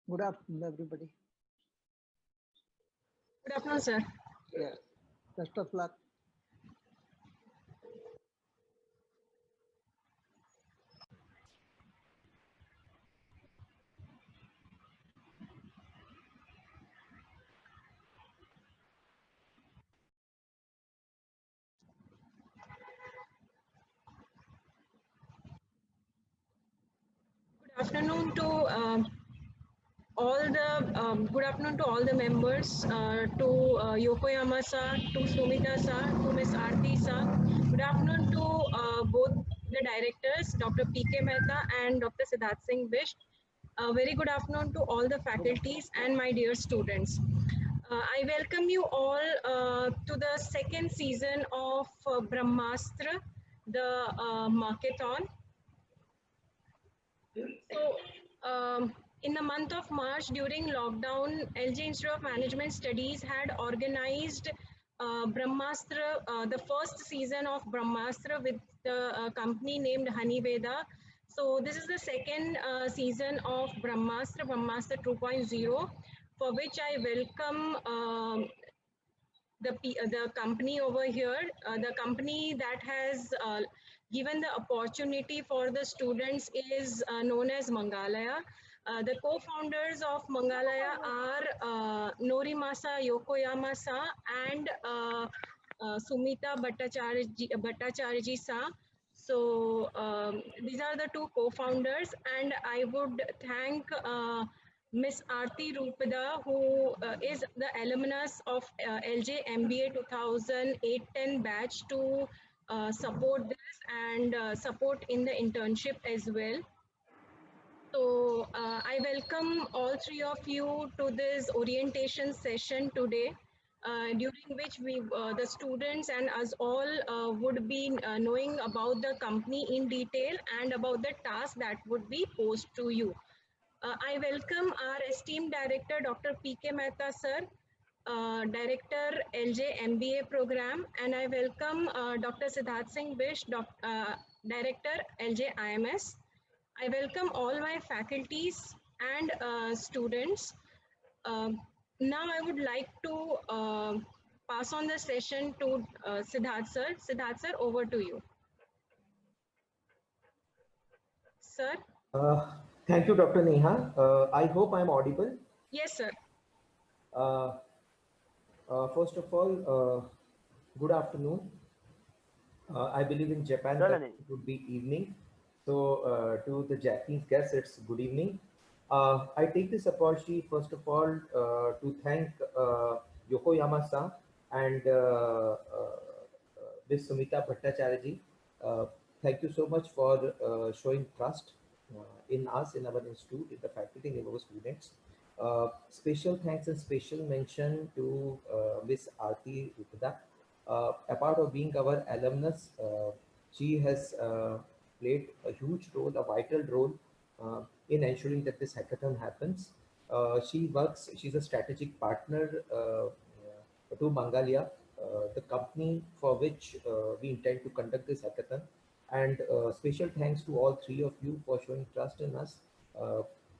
Good afternoon, everybody. Good afternoon, sir. Yeah, best of luck. Good afternoon to good afternoon to all the members, to Yokoyama sir, to Sumita sir, to Miss Aarti sir. Good afternoon to both the directors, Dr. P.K. Mehta and Dr. Siddharth Singh Bisht. Very good afternoon to all the faculties and my dear students. I welcome you all to the second season of Brahmastra, the Markathon. So, in the month of March during lockdown, LG Institute of Management Studies had organized Brahmastra, the first season of Brahmastra with the company named Haniveda. So this is the second season of Brahmastra, Brahmastra 2.0, for which I welcome the company over here, the company that has given the opportunity for the students is known as Mangalaya. The co-founders of Mangalaya are Norimasa Yokoyama-sa and Sumita Bhattacharya-sa. So these are the two co-founders, and I would thank Miss Aarti Rupada, who is the alumnus of LJ MBA 2008-10 batch, to support this and support in the internship as well. So I welcome all three of you to this orientation session today, during which the students and us all would be knowing about the company in detail and about the task that would be posed to you. I welcome our esteemed director, Dr. P.K. Mehta, sir, director, LJ MBA program, and I welcome Dr. Siddharth Singh Bisht, director, LJ IMS. I welcome all my faculties and students. Now I would like to pass on the session to Siddharth sir. Siddharth sir, over to you. Sir? Thank you, Dr. Neha. I hope I'm audible. Yes, sir. First of all, good afternoon. I believe in Japan चलो that नहीं. it would be evening. So to the Japanese guests, it's good evening. I take this opportunity first of all to thank Yokoyama-san and Ms. Sumita Bhattacharya. Uh, Thank you so much for showing trust in us, in our institute, in the faculty, in our students. Special thanks and special mention to Ms. Aarti Rupda. A part of being our alumnus, she has played a huge role, a vital role in ensuring that this hackathon happens. She's a strategic partner to Mangalia, the company for which we intend to conduct this hackathon. And special thanks to all three of you for showing trust in us.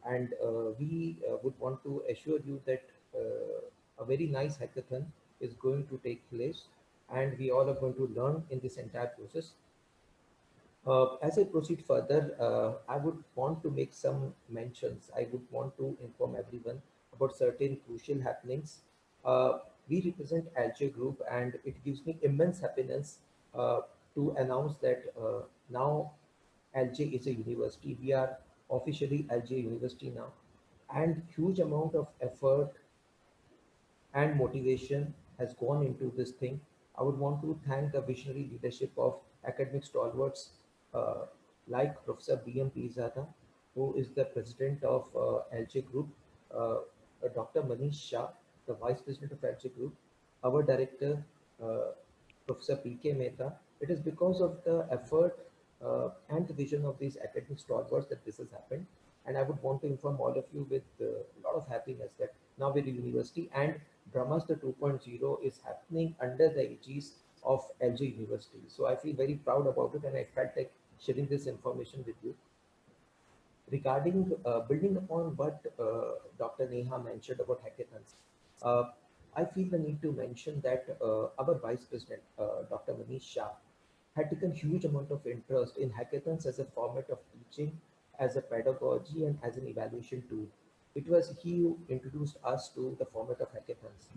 And we would want to assure you that a very nice hackathon is going to take place, and we all are going to learn in this entire process. As I proceed further, I would want to make some mentions. I would want to inform everyone about certain crucial happenings. We represent Alger Group, and it gives me immense happiness to announce that now Alger is a university. We are officially Alger University now, and huge amount of effort and motivation has gone into this thing. I would want to thank the visionary leadership of academic stalwarts uh, like Professor B.M. Pirzada, who is the president of LJ Group, Dr. Manish Shah, the vice president of LJ Group, our director, uh, Professor P.K. Mehta. It is because of the effort and the vision of these academic stalwarts that this has happened. And I would want to inform all of you with a lot of happiness that now we're a university and Brahmastra 2.0 is happening under the aegis of LG University. So I feel very proud about it, and I felt like sharing this information with you. Regarding building upon what Dr. Neha mentioned about hackathons, uh, I feel the need to mention that our Vice President, Dr. Manish Shah, had taken huge amount of interest in hackathons as a format of teaching, as a pedagogy, and as an evaluation tool. It was he who introduced us to the format of hackathons.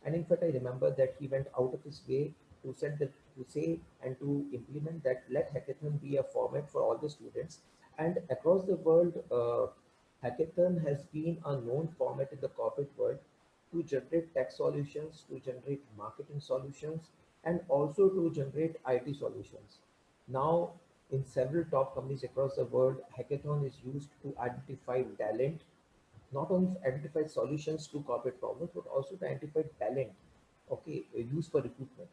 And in fact, I remember that he went out of his way to set that to say and to implement that let hackathon be a format for all the students. And across the world, hackathon has been a known format in the corporate world to generate tech solutions, to generate marketing solutions, and also to generate IT solutions. Now, in several top companies across the world, hackathon is used to identify talent, not only identify solutions to corporate problems, but also to identify talent, okay, used for recruitment.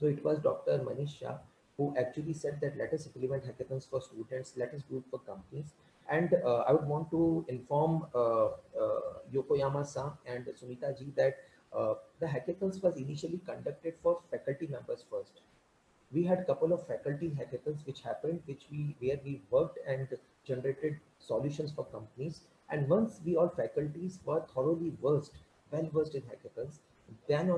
So it was Dr. Manish Shah who actually said that let us implement hackathons for students, let us do it for companies. And I would want to inform Yokoyama-san and Sumita ji that the hackathons was initially conducted for faculty members first. We had a couple of faculty hackathons which happened, where we worked and generated solutions for companies. And once we all faculties were thoroughly well versed in hackathons, then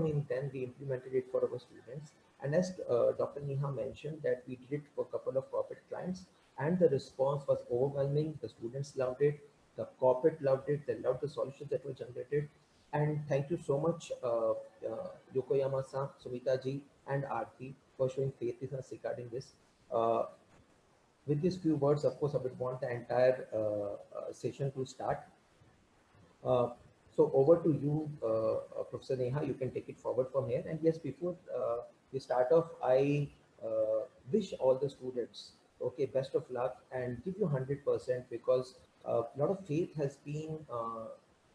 we implemented it for our students. And as Dr. Neha mentioned, that we did it for a couple of corporate clients, and the response was overwhelming. The students loved it, the corporate loved it, they loved the solutions that were generated. And thank you so much, Yokoyama-san, Sumita-ji, and Aarti for showing faith in us regarding this. Uh, with these few words, of course, I would want the entire session to start. Uh, so over to you, Professor Neha. You can take it forward from here. And yes, before we start off, I wish all the students, okay, best of luck and give you 100% because a lot of faith has been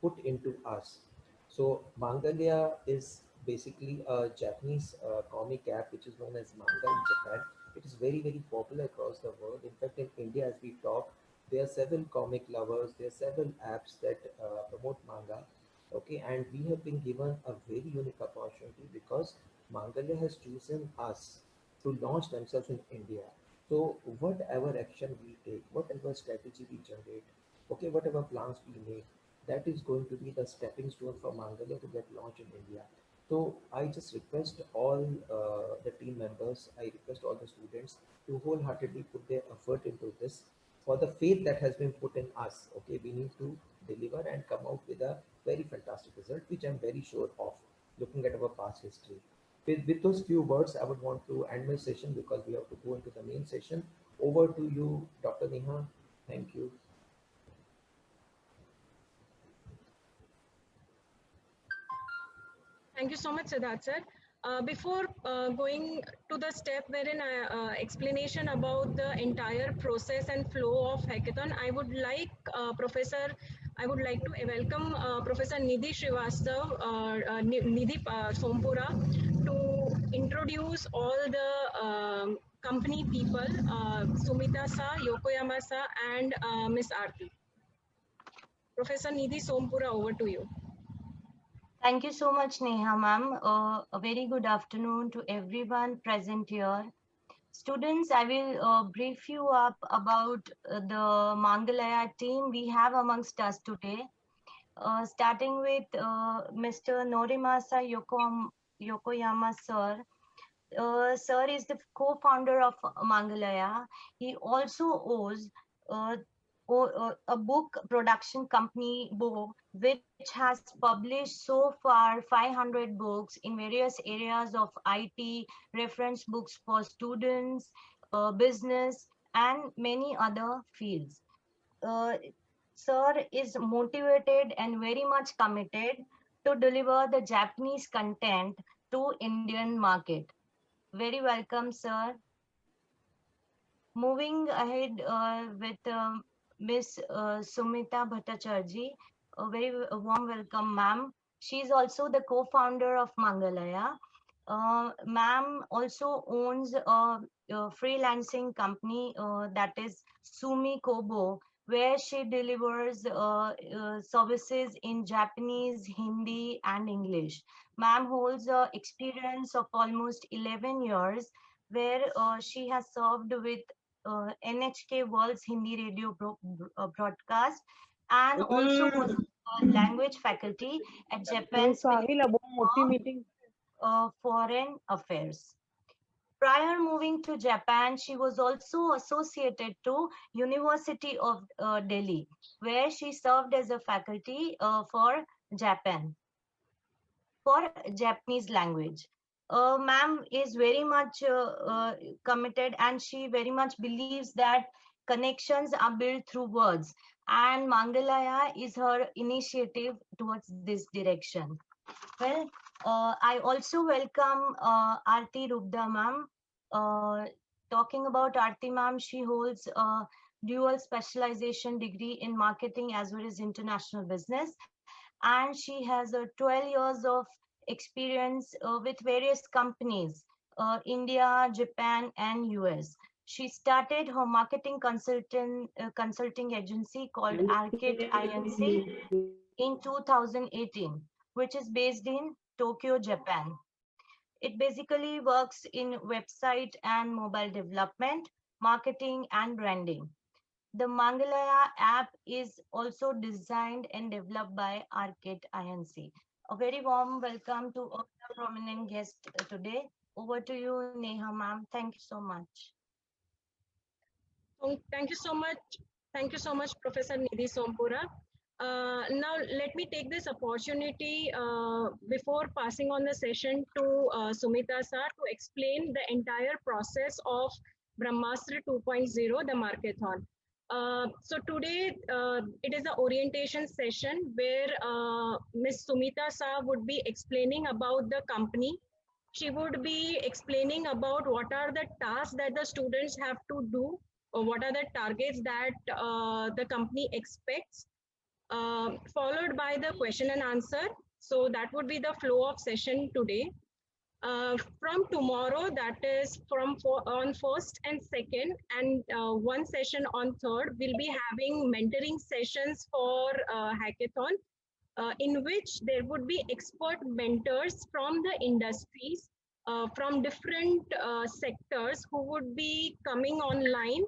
put into us. So Mangalia is basically a Japanese comic app which is known as manga in Japan. It is very, very popular across the world. In fact, in India, as we talk, there are several comic lovers, there are several apps that promote manga. Okay, and we have been given a very unique opportunity because Mangalia has chosen us to launch themselves in India. So whatever action we take, whatever strategy we generate, okay, whatever plans we make, that is going to be the stepping stone for Mangalia to get launched in India. So I just request all the team members, I request all the students to wholeheartedly put their effort into this for the faith that has been put in us. Okay, we need to deliver and come out with a very fantastic result, which I'm very sure of looking at our past history. with those few words, I would want to end my session because we have to go into the main session. Over to you, Dr. Neha. Thank you. Thank you so much, Siddharth sir. Before going to the step wherein explanation about the entire process and flow of hackathon, I would like to welcome Professor Nidhi Srivastav, Nidhi Sompura, to introduce all the company people, Sumita Sa, Yokoyama Sa, and Miss Aarti. Professor Nidhi Sompura, over to you. Thank you so much, Neha ma'am. A very good afternoon to everyone present here. Students, I will brief you up about the Mangalaya team we have amongst us today. Starting with Mr. Norimasa Yokoyama sir. Sir is the co-founder of Mangalaya. He also owns uh, a book production company, Bo, which has published so far 500 books in various areas of IT, reference books for students, business, and many other fields. Sir is motivated and very much committed to deliver the Japanese content to Indian market. Very welcome, sir. Moving ahead with Miss Sumita Bhattacharjee, a very warm welcome, ma'am. She is also the co-founder of Mangalaya. Ma'am also owns a freelancing company that is Sumi Kobo, where she delivers services in Japanese, Hindi, and English. Ma'am holds experience of almost 11 years, where she has served with NHK World's Hindi Radio broadcast, and also was a language faculty at Japan's Foreign Affairs. Prior moving to Japan, she was also associated to University of Delhi, where she served as a faculty for Japan, for Japanese language. Ma'am is very much committed, and she very much believes that connections are built through words, and Mangalaya is her initiative towards this direction. Well, I also welcome Aarti Rubda ma'am. Talking about Aarti ma'am, she holds a dual specialization degree in marketing as well as international business, and she has 12 years of experience with various companies, India, Japan, and US. She started her marketing consulting agency called Arcade INC in 2018, which is based in Tokyo, Japan. It basically works in website and mobile development, marketing, and branding. The Mangalaya app is also designed and developed by Arcade INC. A very warm welcome to all the prominent guests today. Over to you, Neha ma'am. Thank you so much. Thank you so much. Thank you so much, Professor Nidhi Sompura. Now, let me take this opportunity before passing on the session to Sumita sir to explain the entire process of Brahmastra 2.0, the Markathon. So today, it is the orientation session where Ms. Sumita Sa would be explaining about the company. She would be explaining about what are the tasks that the students have to do, or what are the targets that the company expects, followed by the question and answer. So that would be the flow of session today. From tomorrow, that is on 1st and 2nd, and one session on 3rd, we'll be having mentoring sessions for hackathon, in which there would be expert mentors from the industries, from different sectors, who would be coming online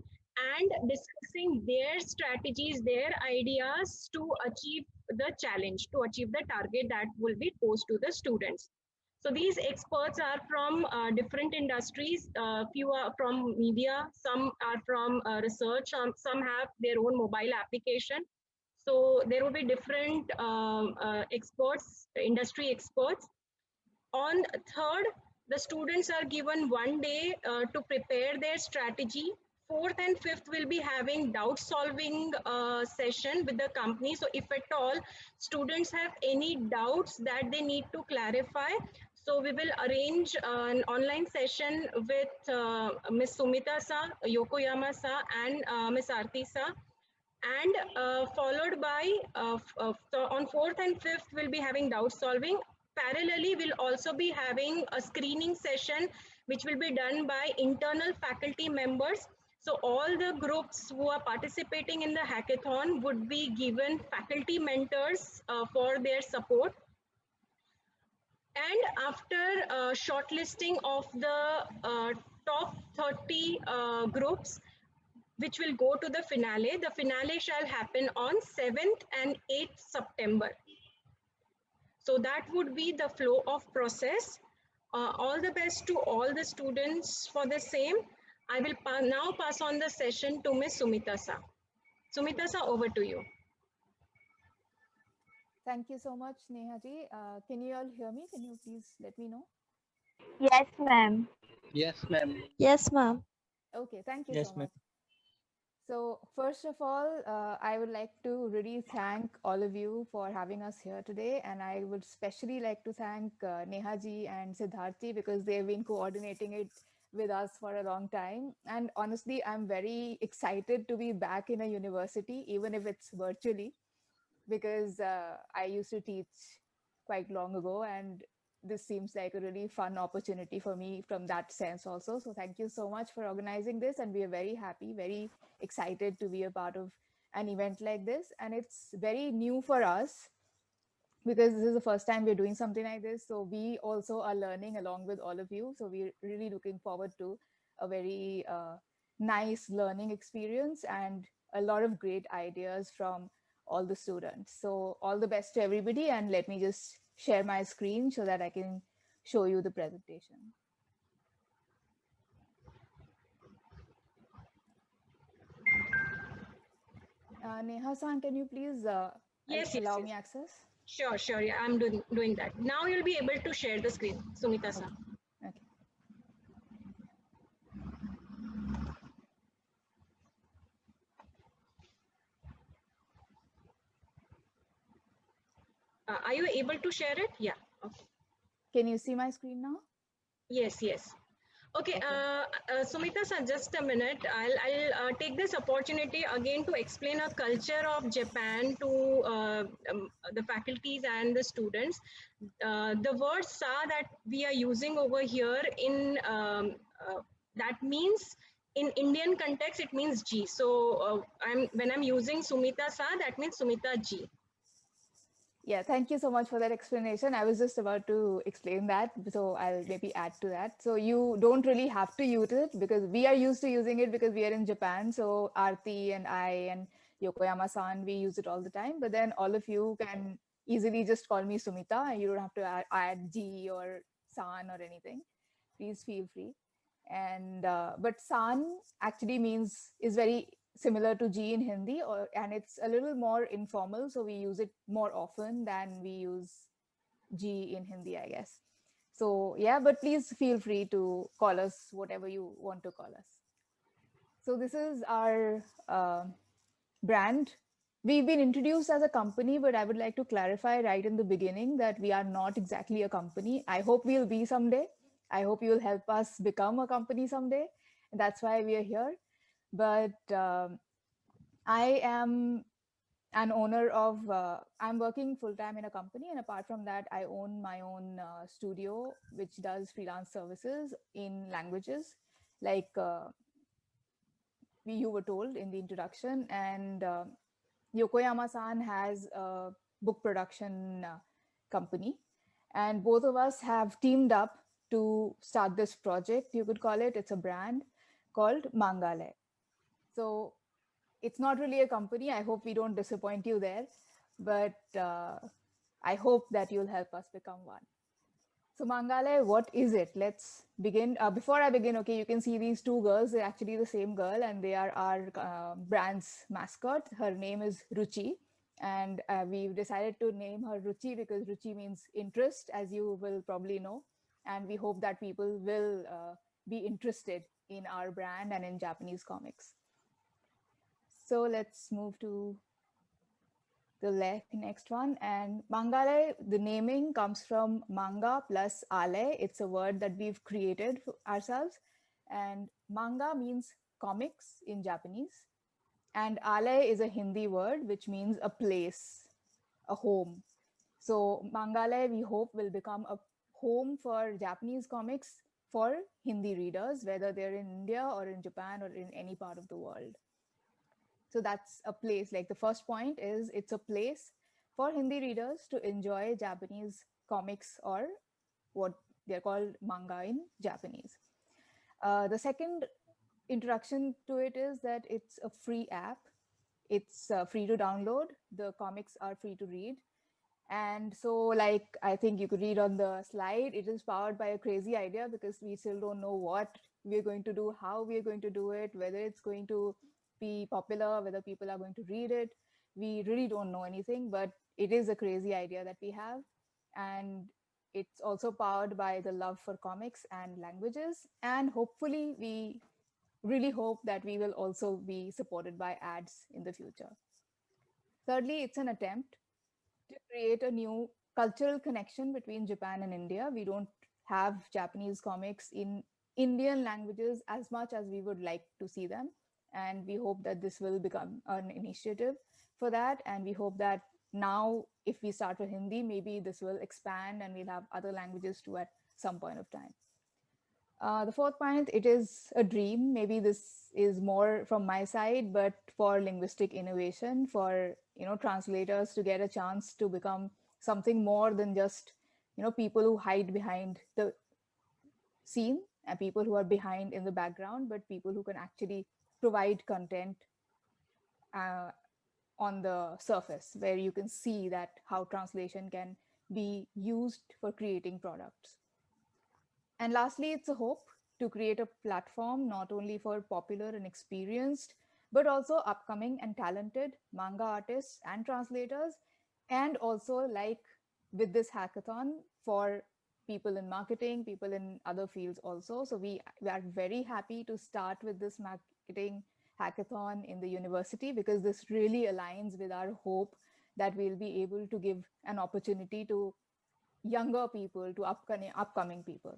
and discussing their strategies, their ideas to achieve the challenge, to achieve the target that will be posed to the students. So these experts are from different industries. Few are from media, some are from research, some have their own mobile application. So there will be different experts, industry experts. On 3rd, The students are given 1 day to prepare their strategy. Fourth and fifth will be having doubt solving session with the company. So if at all students have any doubts that they need to clarify, so we will arrange an online session with Ms. Sumita Sa, Yokoyama Sa, and Ms. Arti Sa, and followed by so on fourth and fifth we'll be having doubt solving. Parallelly, we'll also be having a screening session which will be done by internal faculty members. So all the groups who are participating in the hackathon would be given faculty mentors for their support. And after shortlisting of the top 30 groups, which will go to the finale. The finale shall happen on 7th and 8th September. So that would be the flow of process. All the best to all the students for the same. I will now pass on the session to Ms. Sumita Sa. Sumita Sa, over to you. Thank you so much, Neha ji. Can you all hear me? Can you please let me know? Yes, ma'am. Yes, ma'am. Yes, ma'am. Okay, thank you Yes, so ma'am. much. So first of all, I would like to really thank all of you for having us here today. And I would especially like to thank Neha ji and Siddharth ji because they've been coordinating it with us for a long time. And honestly, I'm very excited to be back in a university, even if it's virtually, because I used to teach quite long ago, and this seems like a really fun opportunity for me from that sense also. So thank you so much for organizing this, and we are very happy, very excited to be a part of an event like this. And it's very new for us because this is the first time we're doing something like this. So we also are learning along with all of you. So we're really looking forward to a very nice learning experience and a lot of great ideas from all the students. So all the best to everybody, and let me just share my screen so that I can show you the presentation. Neha-san, can you please Yes, allow yes. me access? Sure, sure. Yeah, I'm doing that. Now you'll be able to share the screen, Sumita Sa. Okay. Are you able to share it? Yeah. Okay. Can you see my screen now? Yes, yes. Okay, Sumita sir, just a minute. I'll take this opportunity again to explain a culture of Japan to the faculties and the students. The word "sa" that we are using over here in that means in Indian context it means G. So when I'm using Sumita sa, that means Sumita G. Yeah, thank you so much for that explanation. I was just about to explain that, so I'll maybe add to that. So you don't really have to use it because we are used to using it because we are in Japan. So Arti and I and Yokoyama-san, we use it all the time. But then all of you can easily just call me Sumita. You don't have to add G or San or anything. Please feel free. And but San actually is very similar to G in Hindi, and it's a little more informal, so we use it more often than we use G in Hindi, I guess. So yeah, but please feel free to call us whatever you want to call us. So this is our brand. We've been introduced as a company, but I would like to clarify right in the beginning that we are not exactly a company. I hope we'll be someday. I hope you'll help us become a company someday. And that's why we are here. But I am an owner of, I'm working full-time in a company, and apart from that, I own my own studio, which does freelance services in languages, like you were told in the introduction. And Yokoyama-san has a book production company, and both of us have teamed up to start this project. You could call it, it's a brand called Mangalay. So it's not really a company. I hope we don't disappoint you there, but I hope that you'll help us become one. So Mangalay, what is it? Let's begin. Before I begin, okay, you can see these two girls. They're actually the same girl, and they are our brand's mascot. Her name is Ruchi, and we've decided to name her Ruchi because Ruchi means interest, as you will probably know. and we hope that people will be interested in our brand and in Japanese comics. So let's move to the next one. And Mangale, the naming comes from manga plus ale. It's a word that we've created ourselves. And manga means comics in Japanese. And ale is a Hindi word, which means a place, a home. So Mangale, we hope, will become a home for Japanese comics for Hindi readers, whether they're in India or in Japan or in any part of the world. So that's a place. Like the first point is it's a place for Hindi readers to enjoy Japanese comics, or what they're called manga in Japanese. The second introduction to it is that it's a free app. It's free to download. The comics are free to read. And so, like, I think you could read on the slide, it is powered by a crazy idea, because we still don't know what we're going to do, how we're going to do it, whether it's going to be popular, whether people are going to read it. We really don't know anything, but it is a crazy idea that we have. And it's also powered by the love for comics and languages. And hopefully, we really hope that we will also be supported by ads in the future. Thirdly, it's an attempt to create a new cultural connection between Japan and India. We don't have Japanese comics in Indian languages as much as we would like to see them. And we hope that this will become an initiative for that. And we hope that now, if we start with Hindi, maybe this will expand and we'll have other languages too at some point of time. The fourth point, it is a dream. Maybe this is more from my side, but for linguistic innovation, for translators to get a chance to become something more than just people who hide behind the scene and people who are behind in the background, but people who can actually provide content on the surface, where you can see that how translation can be used for creating products. And lastly, it's a hope to create a platform not only for popular and experienced, but also upcoming and talented manga artists and translators, and also, like with this hackathon, for people in marketing, people in other fields also. So we are very happy to start with this marketing hackathon in the university, because this really aligns with our hope that we'll be able to give an opportunity to younger people, to upcoming people.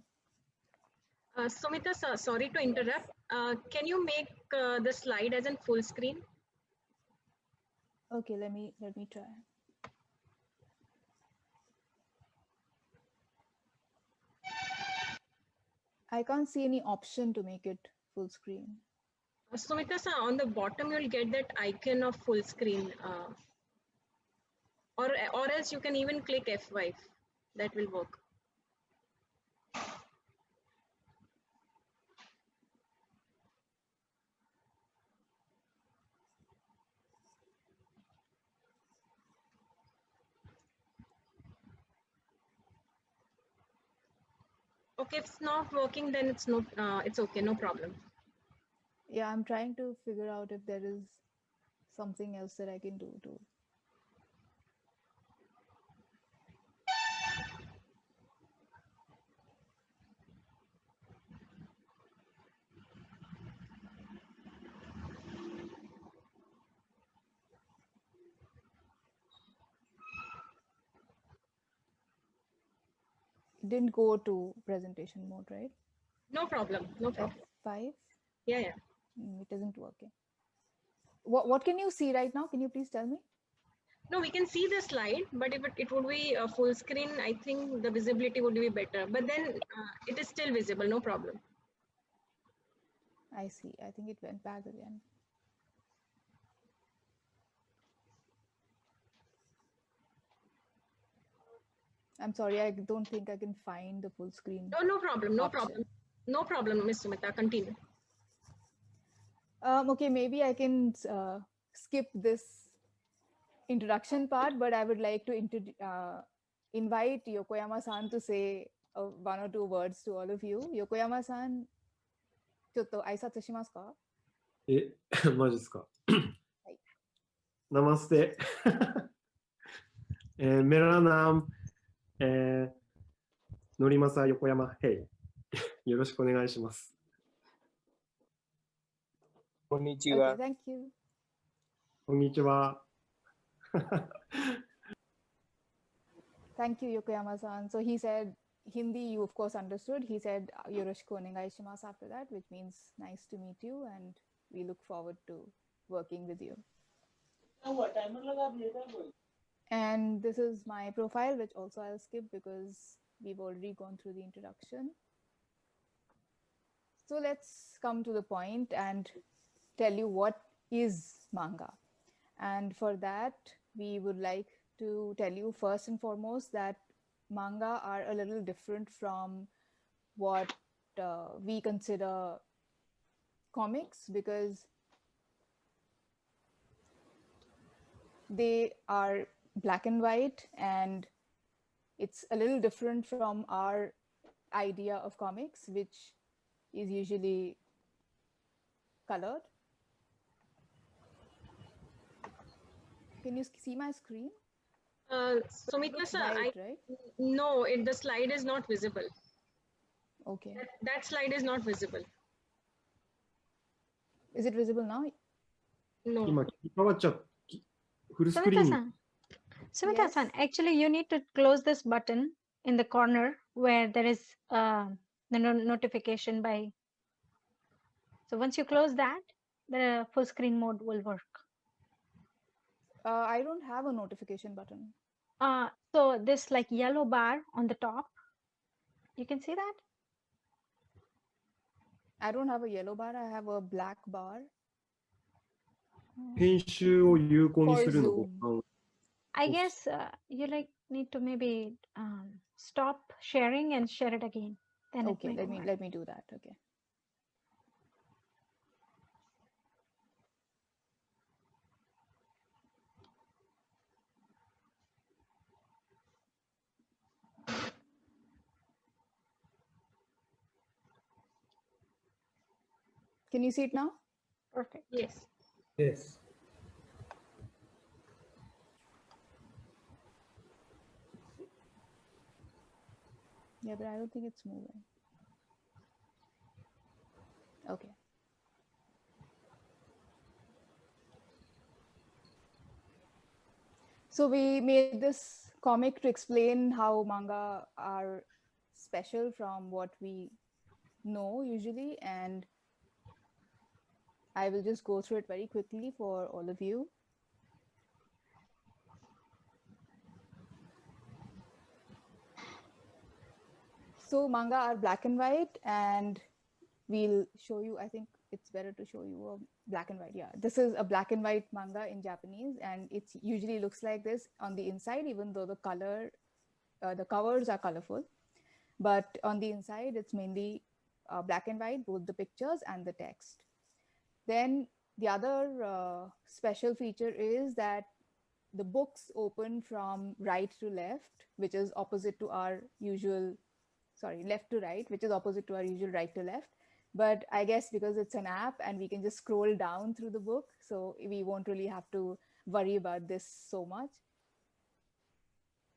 Sumita, sorry to interrupt. Can you make the slide as in full screen? Okay, let me try. I can't see any option to make it full screen. Sumita, on the bottom you'll get that icon of full screen, or else you can even click F5. That will work. Okay, if it's not working, then it's okay, no problem. Yeah, I'm trying to figure out if there is something else that I can do too. It didn't go to presentation mode, right? No problem, no problem. F5? Yeah. It isn't working. What can you see right now? Can you please tell me? No, we can see the slide, but if it would be a full screen, I think the visibility would be better. But then it is still visible, no problem. I see. I think it went back again. I'm sorry, I don't think I can find the full screen. No problem, no option. problem. No problem, Ms. Sumita, continue. Okay, maybe I can skip this introduction part, but I would like to invite Yokoyama-san to say one or two words to all of you. Yokoyama-san, ちょっと挨拶しますか? マジですか? नमस्ते. मेरा नाम のりまさ横山ヘイ。よろしくお願いします。こんにち Okay, は。 thank you. こんにちは。 Thank you, Yokoyama-san. So he said Hindi, you of course understood. He said yoroshiku onegai shimasu after that, which means nice to meet you, and we look forward to working with you. And this is my profile, which also I'll skip because we've already gone through the introduction. So let's come to the point and tell you what is manga. And for that, we would like to tell you first and foremost that manga are a little different from what we consider comics, because they are black and white, and it's a little different from our idea of comics, which is usually colored. Can you see my screen? Sumitra It's sir, white, right? no, the slide is not visible. Okay. That slide is not visible. Is it visible now? No. 今、切り替わっちゃう。フルスクリーンに。 Sumita-san, actually you need to close this button in the corner where there is the notification by. So once you close that, the full screen mode will work. I don't have a notification button. So this like yellow bar on the top, you can see that? I don't have a yellow bar. I have a black bar. 編集を有効にするの For ボタン。 I guess you like need to maybe stop sharing and share it again. Then Okay, it might work. let me do that. Okay. Can you see it now? Perfect. Yes. Yes. Yeah, but I don't think it's moving. Okay. So we made this comic to explain how manga are special from what we know usually, and I will just go through it very quickly for all of you. So manga are black and white, and we'll show you, I think it's better to show you a black and white. Yeah, this is a black and white manga in Japanese, and it usually looks like this on the inside, even though the covers are colorful. But on the inside, it's mainly black and white, both the pictures and the text. Then the other special feature is that the books open from right to left, which is opposite to our usual, left to right, which is opposite to our usual right to left. But I guess because it's an app and we can just scroll down through the book, so we won't really have to worry about this so much.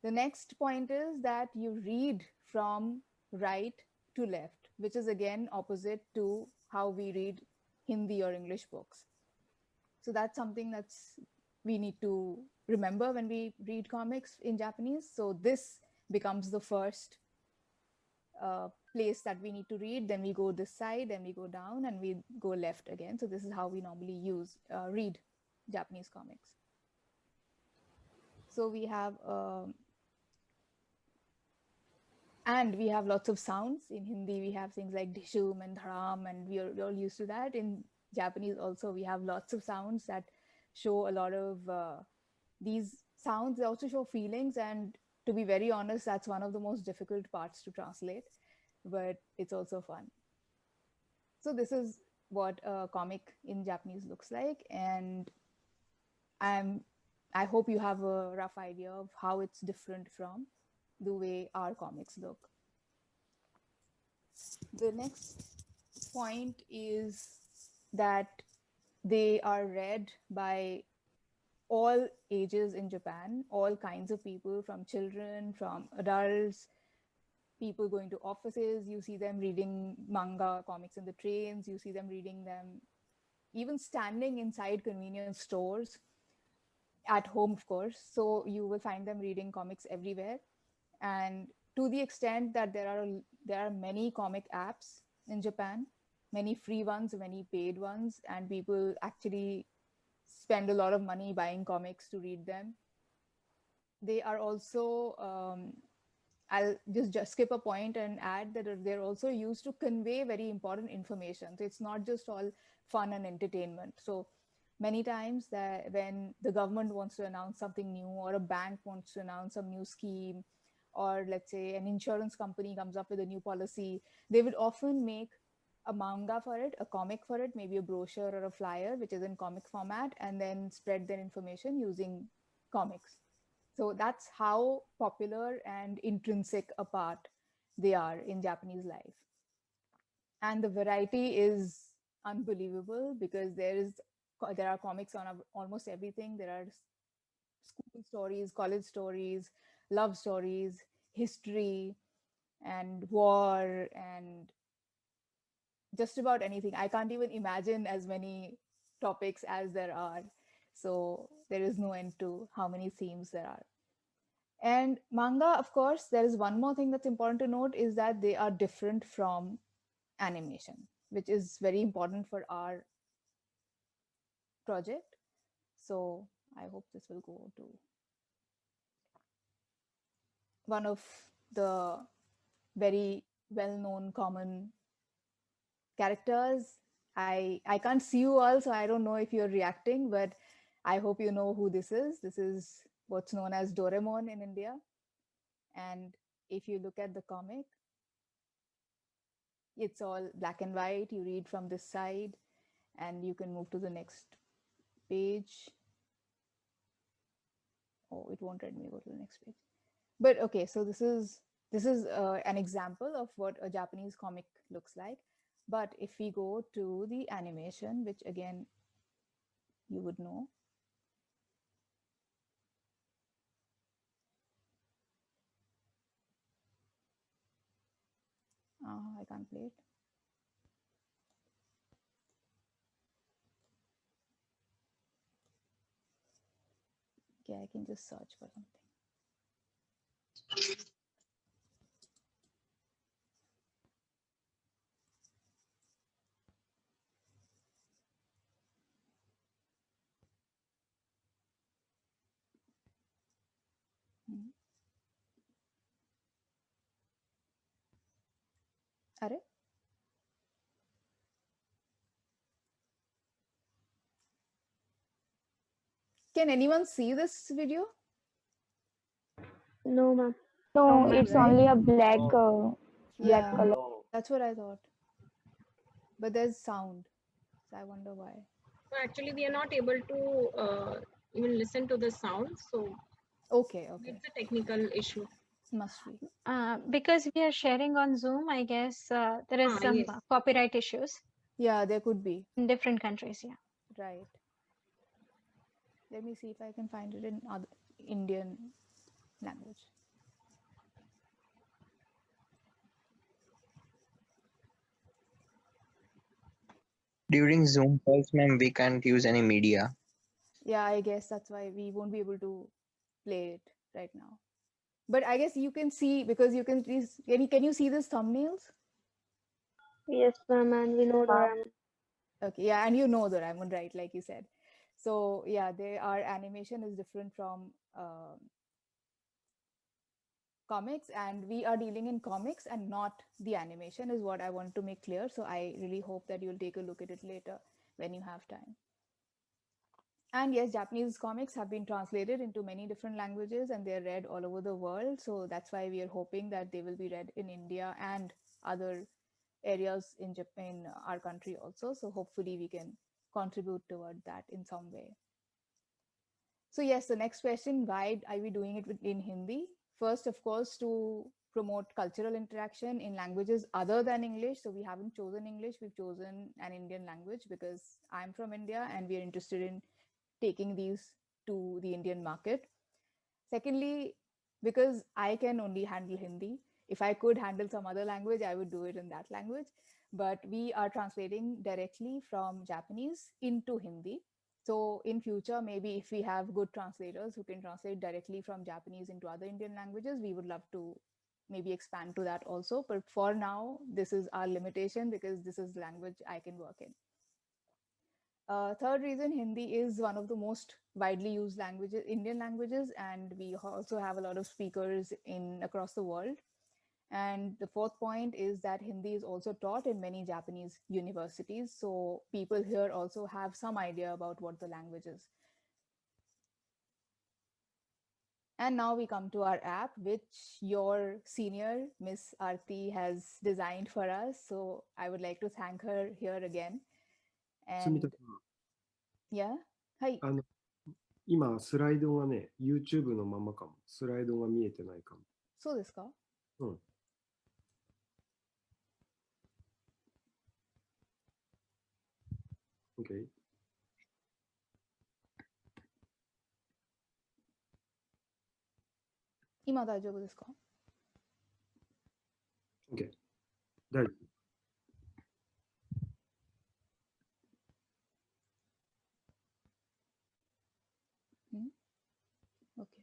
The next point is that you read from right to left, which is again opposite to how we read Hindi or English books. So that's something we need to remember when we read comics in Japanese. So this becomes the first place that we need to read. Then we go this side, then we go down, and we go left again. So this is how we normally read Japanese comics. So we have and we have lots of sounds. In Hindi, we have things like dishum and dharam, and we're all used to that. In Japanese also, we have lots of sounds that show a lot of these sounds. They also show feelings, and to be very honest, that's one of the most difficult parts to translate, but it's also fun. So this is what a comic in Japanese looks like, and I hope you have a rough idea of how it's different from the way our comics look. The next point is that they are read by all ages in Japan, all kinds of people, from children, from adults, people going to offices, you see them reading manga comics in the trains, you see them reading them even standing inside convenience stores, at home, of course. So you will find them reading comics everywhere. And to the extent that there are many comic apps in Japan, many free ones, many paid ones, and people actually spend a lot of money buying comics to read them. They are also, I'll just skip a point and add that they're also used to convey very important information. So it's not just all fun and entertainment. So many times that when the government wants to announce something new, or a bank wants to announce some new scheme, or let's say an insurance company comes up with a new policy, they would often make a manga for it, a comic for it, maybe a brochure or a flyer, which is in comic format, and then spread their information using comics. So that's how popular and intrinsic a part they are in Japanese life. And the variety is unbelievable because there are comics on almost everything. There are school stories, college stories, love stories, history, and war, and just about anything. I can't even imagine as many topics as there are. So there is no end to how many themes there are. And manga, of course, there is one more thing that's important to note, is that they are different from animation, which is very important for our project. So I hope this will go to one of the very well-known common characters. I can't see you all, so I don't know if you're reacting, but I hope you know who this is. This is what's known as Doraemon in India. And if you look at the comic, it's all black and white. You read from this side and you can move to the next page. Oh, it won't let me go to the next page. But okay, so this is an example of what a Japanese comic looks like. But if we go to the animation, which again, you would know. I can't play it. Okay, I can just search for something. Are? Can anyone see this video? No, ma'am. No, No, ma'am. it's only a black, black Yeah, color. that's what I thought. But there's sound, so I wonder why. So actually, we are not able to even listen to the sound. So Okay, it's a technical issue. must be. Because we are sharing on Zoom, I guess there is some Yes. copyright issues Yeah, there could be. in different countries. Yeah. Right. Let me see if I can find it in other Indian language. During Zoom calls, ma'am, we can't use any media. Yeah, I guess that's why we won't be able to play it right now. But I guess you can see, because you can please, can you see these thumbnails? Yes, ma'am, and we know Doraemon. Okay, yeah, and you know Doraemon, right? Like you said. So yeah, our animation is different from comics, and we are dealing in comics and not the animation, is what I want to make clear. So I really hope that you'll take a look at it later when you have time. And yes, Japanese comics have been translated into many different languages and they're read all over the world. So that's why we are hoping that they will be read in India and other areas in Japan, our country also. So hopefully we can contribute toward that in some way. So yes, the next question, why are we doing it in Hindi? First, of course, to promote cultural interaction in languages other than English. So we haven't chosen English, we've chosen an Indian language because I'm from India and we're interested in taking these to the Indian market. Secondly, because I can only handle Hindi, if I could handle some other language, I would do it in that language. But we are translating directly from Japanese into Hindi. So in future, maybe if we have good translators who can translate directly from Japanese into other Indian languages, we would love to maybe expand to that also. But for now, this is our limitation because this is the language I can work in. Third reason, Hindi is one of the most widely used languages, Indian languages, and we also have a lot of speakers across the world. And the fourth point is that Hindi is also taught in many Japanese universities. So people here also have some idea about what the language is. And now we come to our app, which your senior, Miss Aarti, has designed for us. So I would like to thank her here again. 住田 And さん、 yeah, hi. 今、スライドがね、YouTube のままかも。スライドが見えてないかも。そうですか? うん。OK。今大丈夫ですか? OK。大丈夫。Okay.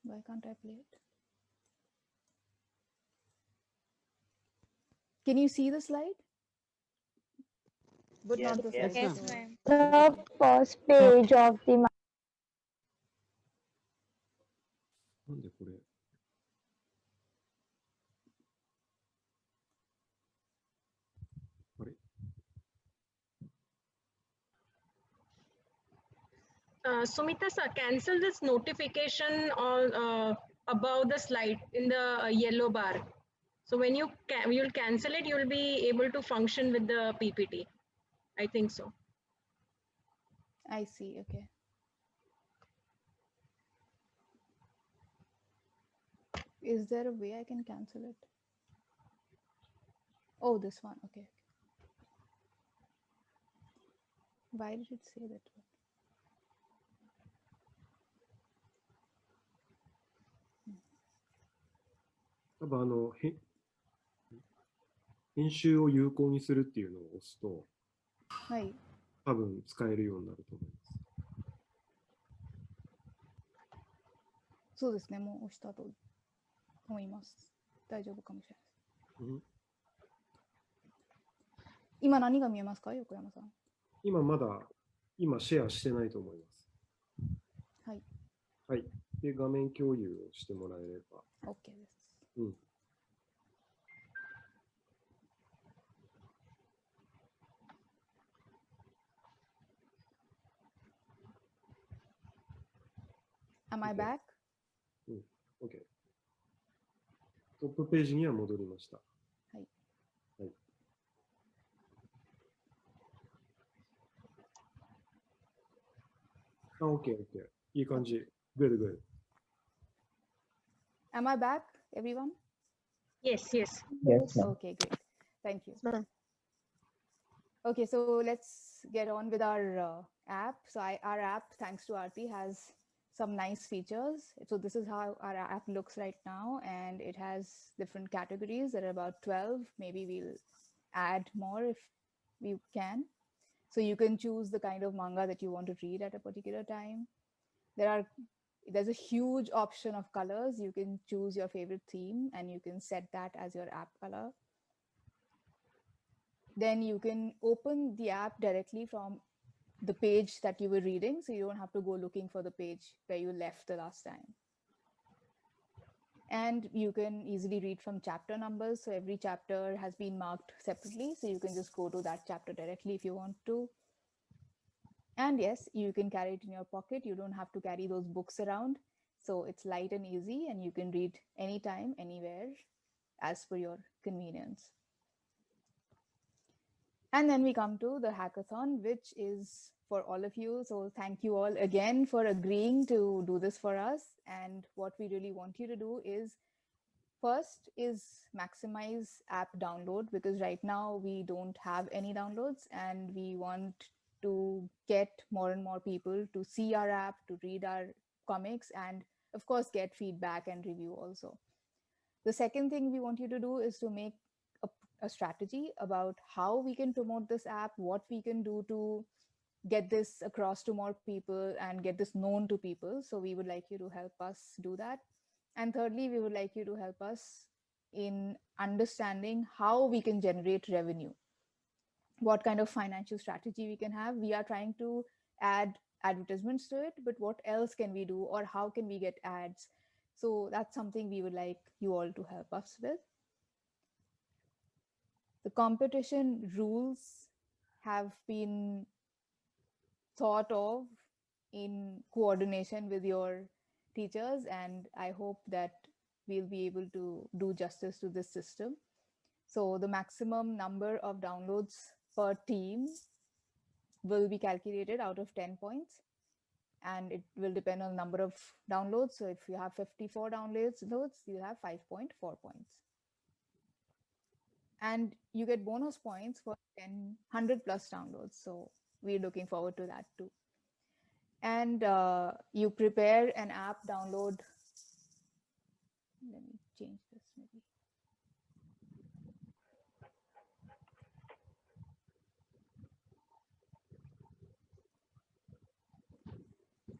Why can't I play it? Can you see the slide? But Yes, not the yes, slide. Yes, so- ma'am. The first page of the なんでこれ。あれ Sumita sir, cancel this notification above the slide in the yellow bar. So when you'll cancel it, you'll be able to function with the PPT. I think so. I see. Okay. Is there a way I can cancel it? Oh, this one. Okay. Why did it say that? 多分編集を有効にするっていうのを押すと、はい。多分使えるようになると思います。そうですね。もう押したと思います。大丈夫かもしれないです。うん、今何が見えますか、横山さん。今シェアしてないと思います。はい。はい。で、画面共有をしてもらえれば。OK です。うん。Am I back? うん。OK。トップページには戻りました。はい。はい。あ、OK。いい感じ。Good. Am I back, everyone? Yes. Yes, ma'am. Okay, great. Thank you. Okay, so let's get on with our app. So our app, thanks to Aarti, has some nice features. So this is how our app looks right now, and it has different categories. There are about 12. Maybe we'll add more if we can. So you can choose the kind of manga that you want to read at a particular time. There's a huge option of colors. You can choose your favorite theme and you can set that as your app color. Then you can open the app directly from the page that you were reading. So you don't have to go looking for the page where you left the last time. And you can easily read from chapter numbers. So every chapter has been marked separately. So you can just go to that chapter directly if you want to. And yes, you can carry it in your pocket. You don't have to carry those books around. So it's light and easy, and you can read anytime, anywhere, as per your convenience. And then we come to the hackathon, which is for all of you. So thank you all again for agreeing to do this for us. And what we really want you to do is, first is maximize app download, because right now we don't have any downloads, and we want to get more and more people to see our app, to read our comics, and of course, get feedback and review also. The second thing we want you to do is to make a strategy about how we can promote this app, what we can do to get this across to more people and get this known to people. So we would like you to help us do that. And thirdly, we would like you to help us in understanding how we can generate revenue, what kind of financial strategy we can have. We are trying to add advertisements to it, but what else can we do, or how can we get ads? So that's something we would like you all to help us with. The competition rules have been thought of in coordination with your teachers, and I hope that we'll be able to do justice to this system. So the maximum number of downloads per team will be calculated out of 10 points, and it will depend on number of downloads. So if you have 54 downloads, you have 5.4 points. And you get bonus points for 100 plus downloads. So we're looking forward to that too. And you prepare an app download. Let me change this maybe.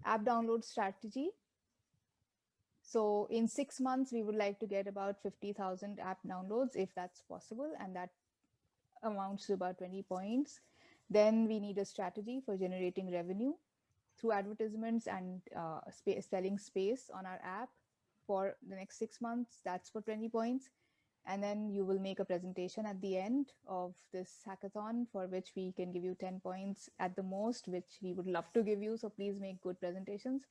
App download strategy. So in 6 months, we would like to get about 50,000 app downloads if that's possible, and that amounts to about 20 points. Then we need a strategy for generating revenue through advertisements and selling space on our app for the next 6 months. That's for 20 points. And then you will make a presentation at the end of this hackathon for which we can give you 10 points at the most, which we would love to give you. So please make good presentations.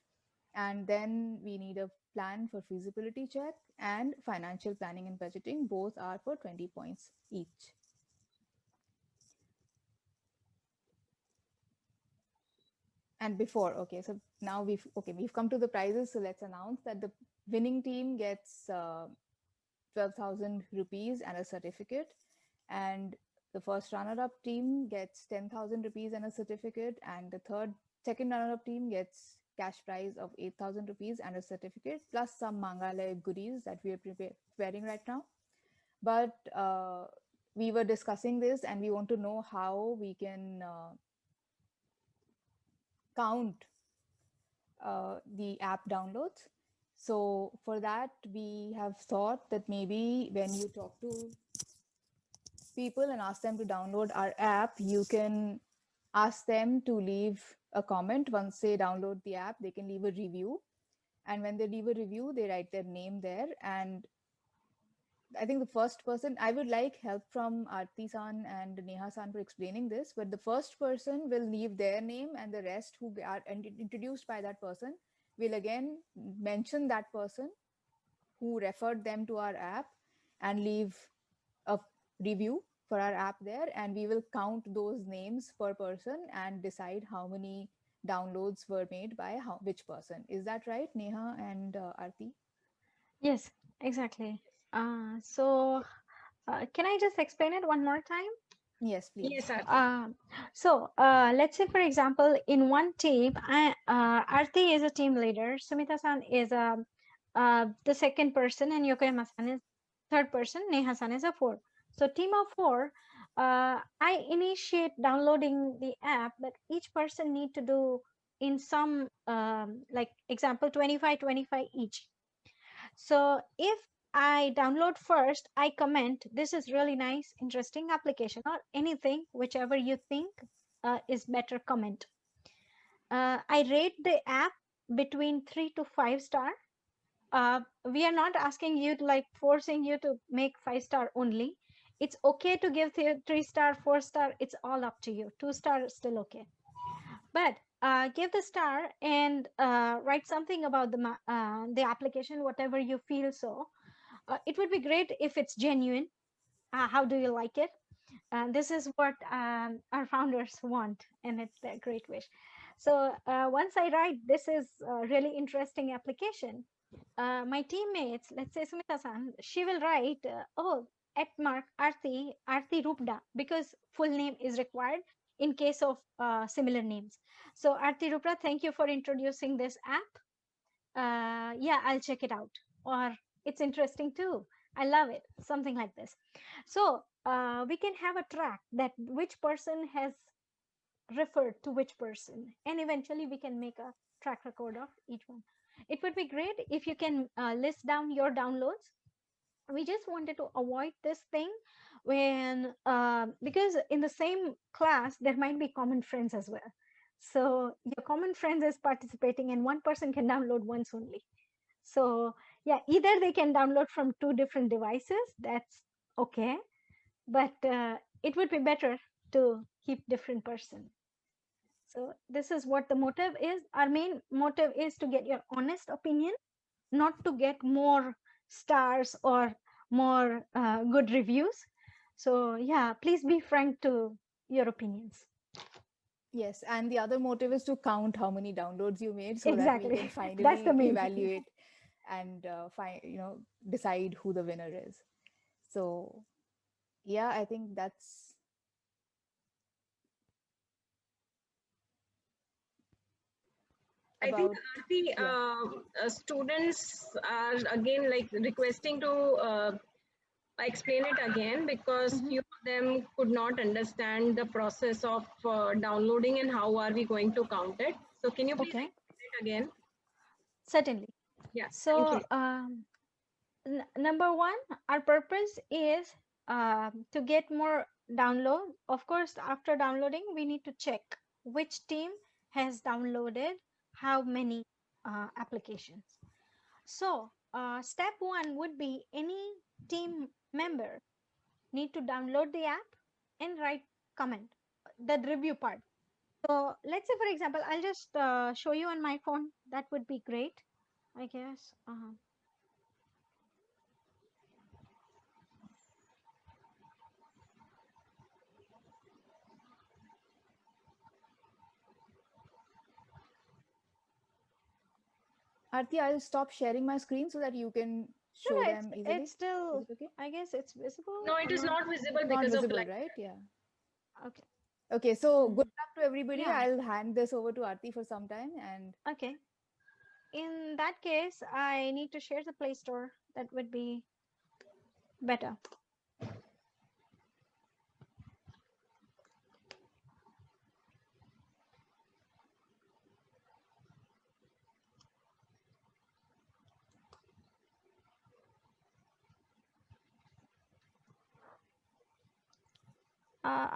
And then we need a plan for feasibility check and financial planning and budgeting. Both are for 20 points each. And before, okay, so now we've come to the prizes. So let's announce that the winning team gets 12,000 rupees and a certificate, and the first runner-up team gets 10,000 rupees and a certificate, and the second runner-up team gets cash prize of 8,000 rupees and a certificate, plus some Mangalaya goodies that we are preparing right now. But we were discussing this, and we want to know how we can count the app downloads. So for that, we have thought that maybe when you talk to people and ask them to download our app, you can ask them to leave a comment. Once they download the app, they can leave a review. And when they leave a review, they write their name there. And I think the first person, I would like help from Aarti-san and Neha-san for explaining this, but the first person will leave their name, and the rest who are introduced by that person will again mention that person who referred them to our app and leave a review for our app there, and we will count those names per person and decide how many downloads were made by which person. Is that right, Neha and Aarti? Yes, exactly. So can I just explain it one more time? Yes, please. Yes, sir. So let's say, for example, in one team, Aarti is a team leader, Sumita-san is the second person, and Yokoyama-san is third person, Neha-san is a fourth. So team of four, I initiate downloading the app, but each person need to do in some, like example, 25, 25 each. So if I download first, I comment, this is really nice, interesting application, or anything, whichever you think is better, comment. I rate the app between 3 to 5 star. We are not asking you to, like, forcing you to make 5-star only. It's okay to give 3-star, 4-star. It's all up to you. 2-star is still okay. But give the star and write something about the application, whatever you feel so. It would be great if it's genuine. How do you like it? This is what our founders want, and it's their great wish. So once I write, this is a really interesting application, my teammates, let's say Sumita-san, she will write, oh, @ Aarti Rupda, because full name is required in case of similar names. So Aarti Rupda, thank you for introducing this app. yeah, I'll check it out, or it's interesting too, I love it, something like this. So we can have a track that which person has referred to which person, and eventually we can make a track record of each one. It would be great if you can list down your downloads. We just wanted to avoid this thing when because in the same class there might be common friends as well. So your common friends is participating and one person can download once only. So yeah, either they can download from two different devices, that's okay, but it would be better to keep different person. So this is what the motive is. Our main motive is to get your honest opinion, not to get more stars or more good reviews. So yeah, please be frank to your opinions. Yes, and the other motive is to count how many downloads you made so that we Exactly. can That's finally the main thing. evaluate and decide who the winner is. So yeah, I think that's I think about Aarti, students are again like requesting to explain it again because few of them could not understand the process of downloading and how are we going to count it. So can you please Okay. explain it again? Certainly. Yeah. So number one, our purpose is to get more download. Of course, after downloading, we need to check which team has downloaded how many applications. So step one would be any team member need to download the app and write comment, the review part. So let's say, for example, I'll just show you on my phone. That would be great, I guess. Aarti, I'll stop sharing my screen so that you can show No, them easily. it's still, Is it okay? I guess it's visible. No, it or is not visible Not because of visible, light. right? Yeah. Okay. Okay, so good luck to everybody. Yeah. I'll hand this over to Aarti for some time and Okay. In that case, I need to share the Play Store. That would be better.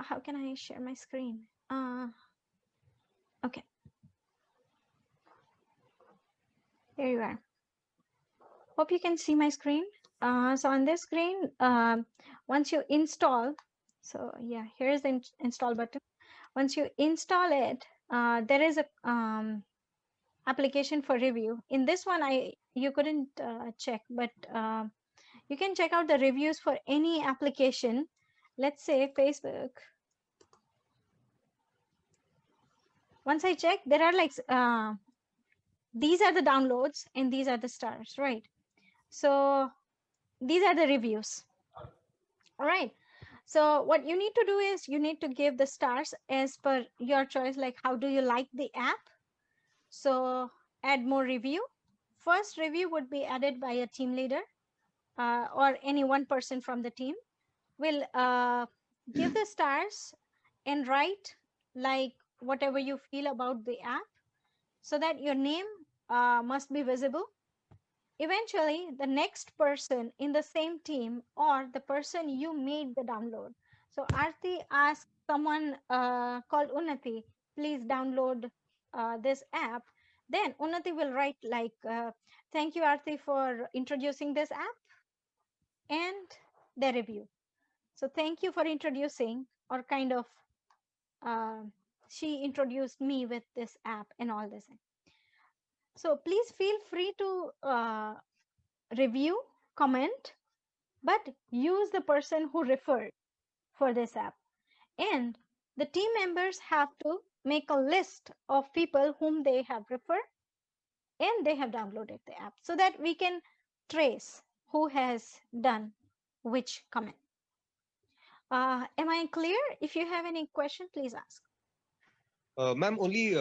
How can I share my screen? Okay. Here you are. Hope you can see my screen. So on this screen, once you install, so yeah, here's the install button. Once you install it, there is a application for review. In this one, you couldn't check, but you can check out the reviews for any application. Let's say Facebook. Once I check, there are like these are the downloads and these are the stars, right? So these are the reviews. All right. So what you need to do is you need to give the stars as per your choice, like how do you like the app? So add more review. First review would be added by a team leader or any one person from the team. Will give the stars and write like whatever you feel about the app so that your name must be visible. Eventually, the next person in the same team or the person you made the download. So Aarti asked someone called Unnati, please download this app. Then Unnati will write like, thank you Aarti for introducing this app and the review. So thank you for introducing, or kind of she introduced me with this app and all this. So please feel free to review, comment, but use the person who referred for this app. And the team members have to make a list of people whom they have referred and they have downloaded the app so that we can trace who has done which comment. Am I clear? If you have any question, please ask. Ma'am, only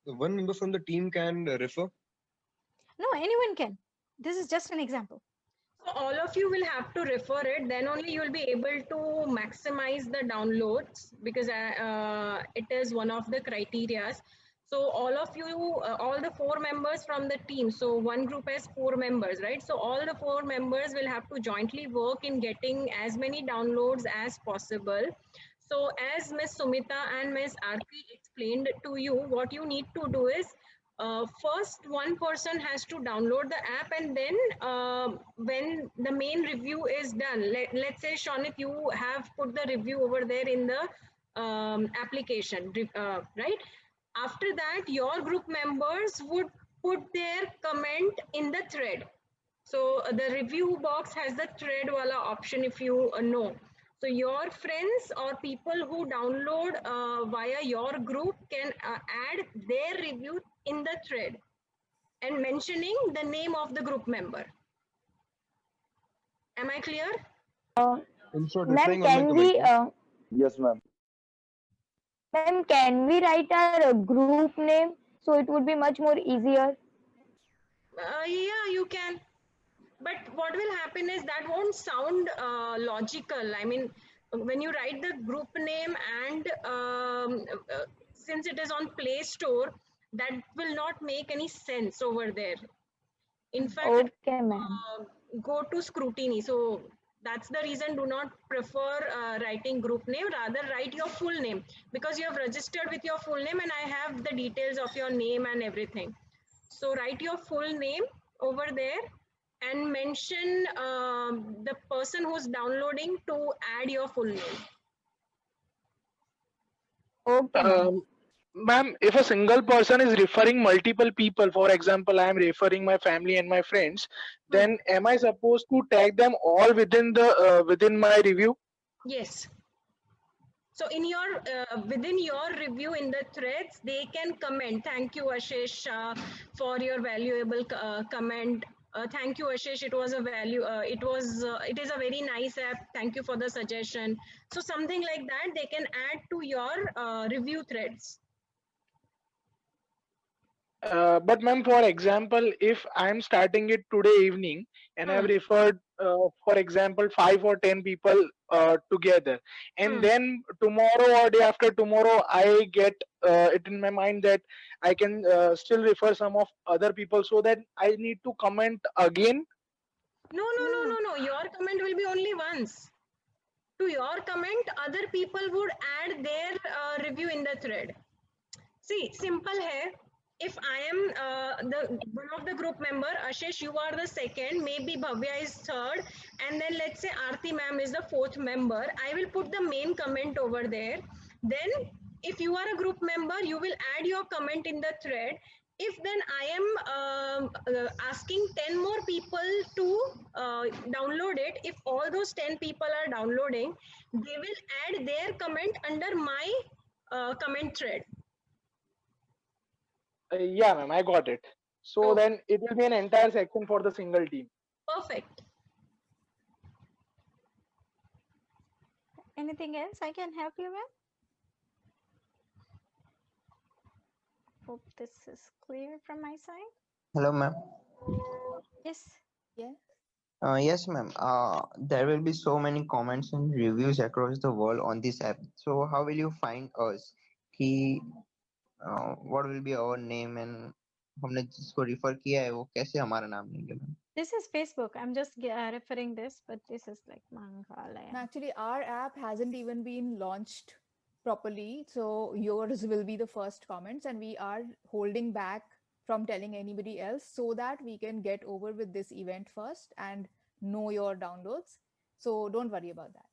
one member from the team can refer? No, anyone can. This is just an example. So all of you will have to refer it, then only you will be able to maximize the downloads, because it is one of the criterias. So all of you, all the 4 members from the team, so one group has 4 members, right? So all the 4 members will have to jointly work in getting as many downloads as possible. So as Ms. Sumita and Ms. Aarti explained to you, what you need to do is, first one person has to download the app, and then when the main review is done, let's say Shonit, you have put the review over there in the application, right? After that, your group members would put their comment in the thread. So the review box has the thread wala option, if you know. So your friends or people who download via your group can add their review in the thread and mentioning the name of the group member. Am I clear? Ma'am, can we, Yes, ma'am. ma'am, can we write our group name so it would be much more easier? Yeah, you can. But what will happen is that won't sound logical. I mean, when you write the group name and since it is on Play Store, that will not make any sense over there. In fact, Okay, ma'am. go to scrutiny. So that's the reason, do not prefer writing group name, rather write your full name, because you have registered with your full name and I have the details of your name and everything. So write your full name over there and mention the person who's downloading to add your full name. Okay, Ma'am, if a single person is referring multiple people, for example, I am referring my family and my friends, then am I supposed to tag them all within the within my review? Yes. So in your within your review in the threads, they can comment. Thank you, Ashish, for your valuable comment. Thank you, Ashish. It was a value. It is a very nice app. Thank you for the suggestion. So something like that they can add to your review threads. But ma'am, for example, if I'm starting it today evening and I've referred, for example, 5 or 10 people together, and then tomorrow or day after tomorrow, I get it in my mind that I can still refer some of other people, so that I need to comment again. No. Your comment will be only once. To your comment, other people would add their review in the thread. See, simple hai. If I am one of the group member, Ashish, you are the second, maybe Bhavya is third, and then let's say Aarti ma'am is the 4th member, I will put the main comment over there. Then if you are a group member, you will add your comment in the thread. If then I am asking 10 more people to download it, if all those 10 people are downloading, they will add their comment under my comment thread. Yeah, ma'am, I got it. So then it will be an entire section for the single team. Perfect. Anything else I can help you with? Hope this is clear from my side. Hello, ma'am. Yes. Yeah. Yes, ma'am. There will be so many comments and reviews across the world on this app. So how will you find us? What will be our name and हमने जिसको refer किया है वो कैसे हमारा नाम लेंगे ma'am? This is Facebook. I'm just referring this, but this is like Mangalaya. Actually, our app hasn't even been launched properly. So yours will be the first comments, and we are holding back from telling anybody else so that we can get over with this event first and know your downloads. So don't worry about that.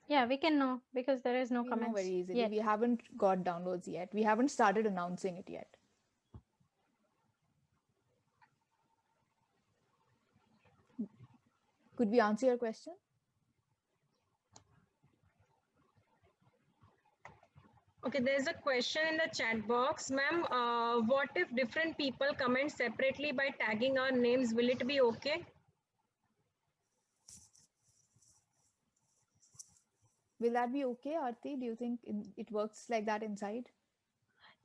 Yeah, we can know because there is no comments. Know very easily. Yet. We haven't got downloads yet. We haven't started announcing it yet. Could we answer your question? Okay, there's a question in the chat box. Ma'am, what if different people comment separately by tagging our names? Will it be okay? Will that be okay, Aarti? Do you think it works like that inside?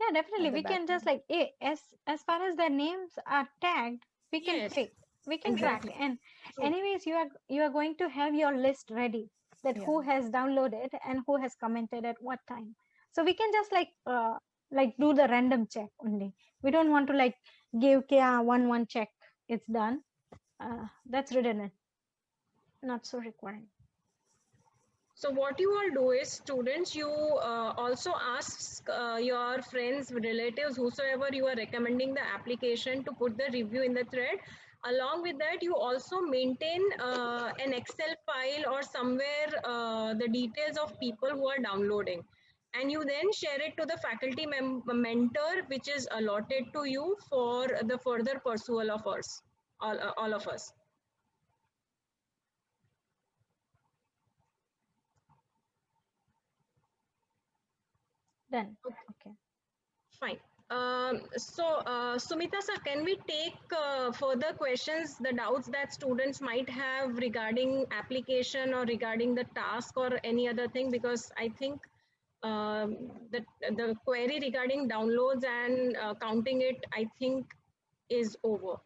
Yeah, definitely. the We can just background. like as far as their names are tagged, we can Yes, pick, we can track. exactly. And True. anyways, you are going to have your list ready that Yeah. who has downloaded and who has commented at what time. So we can just like do the random check only. We don't want to like give Kia one check. It's done. That's redundant. Not so required. So what you all do is, students, you also ask your friends, relatives, whosoever you are recommending the application to put the review in the thread. Along with that, you also maintain an Excel file or somewhere the details of people who are downloading. And you then share it to the faculty mentor, which is allotted to you for the further pursuit of us, all of us. Done. Okay. Fine. Sumita sir, can we take further questions, the doubts that students might have regarding application or regarding the task or any other thing? Because I think the query regarding downloads and counting it, I think, is over.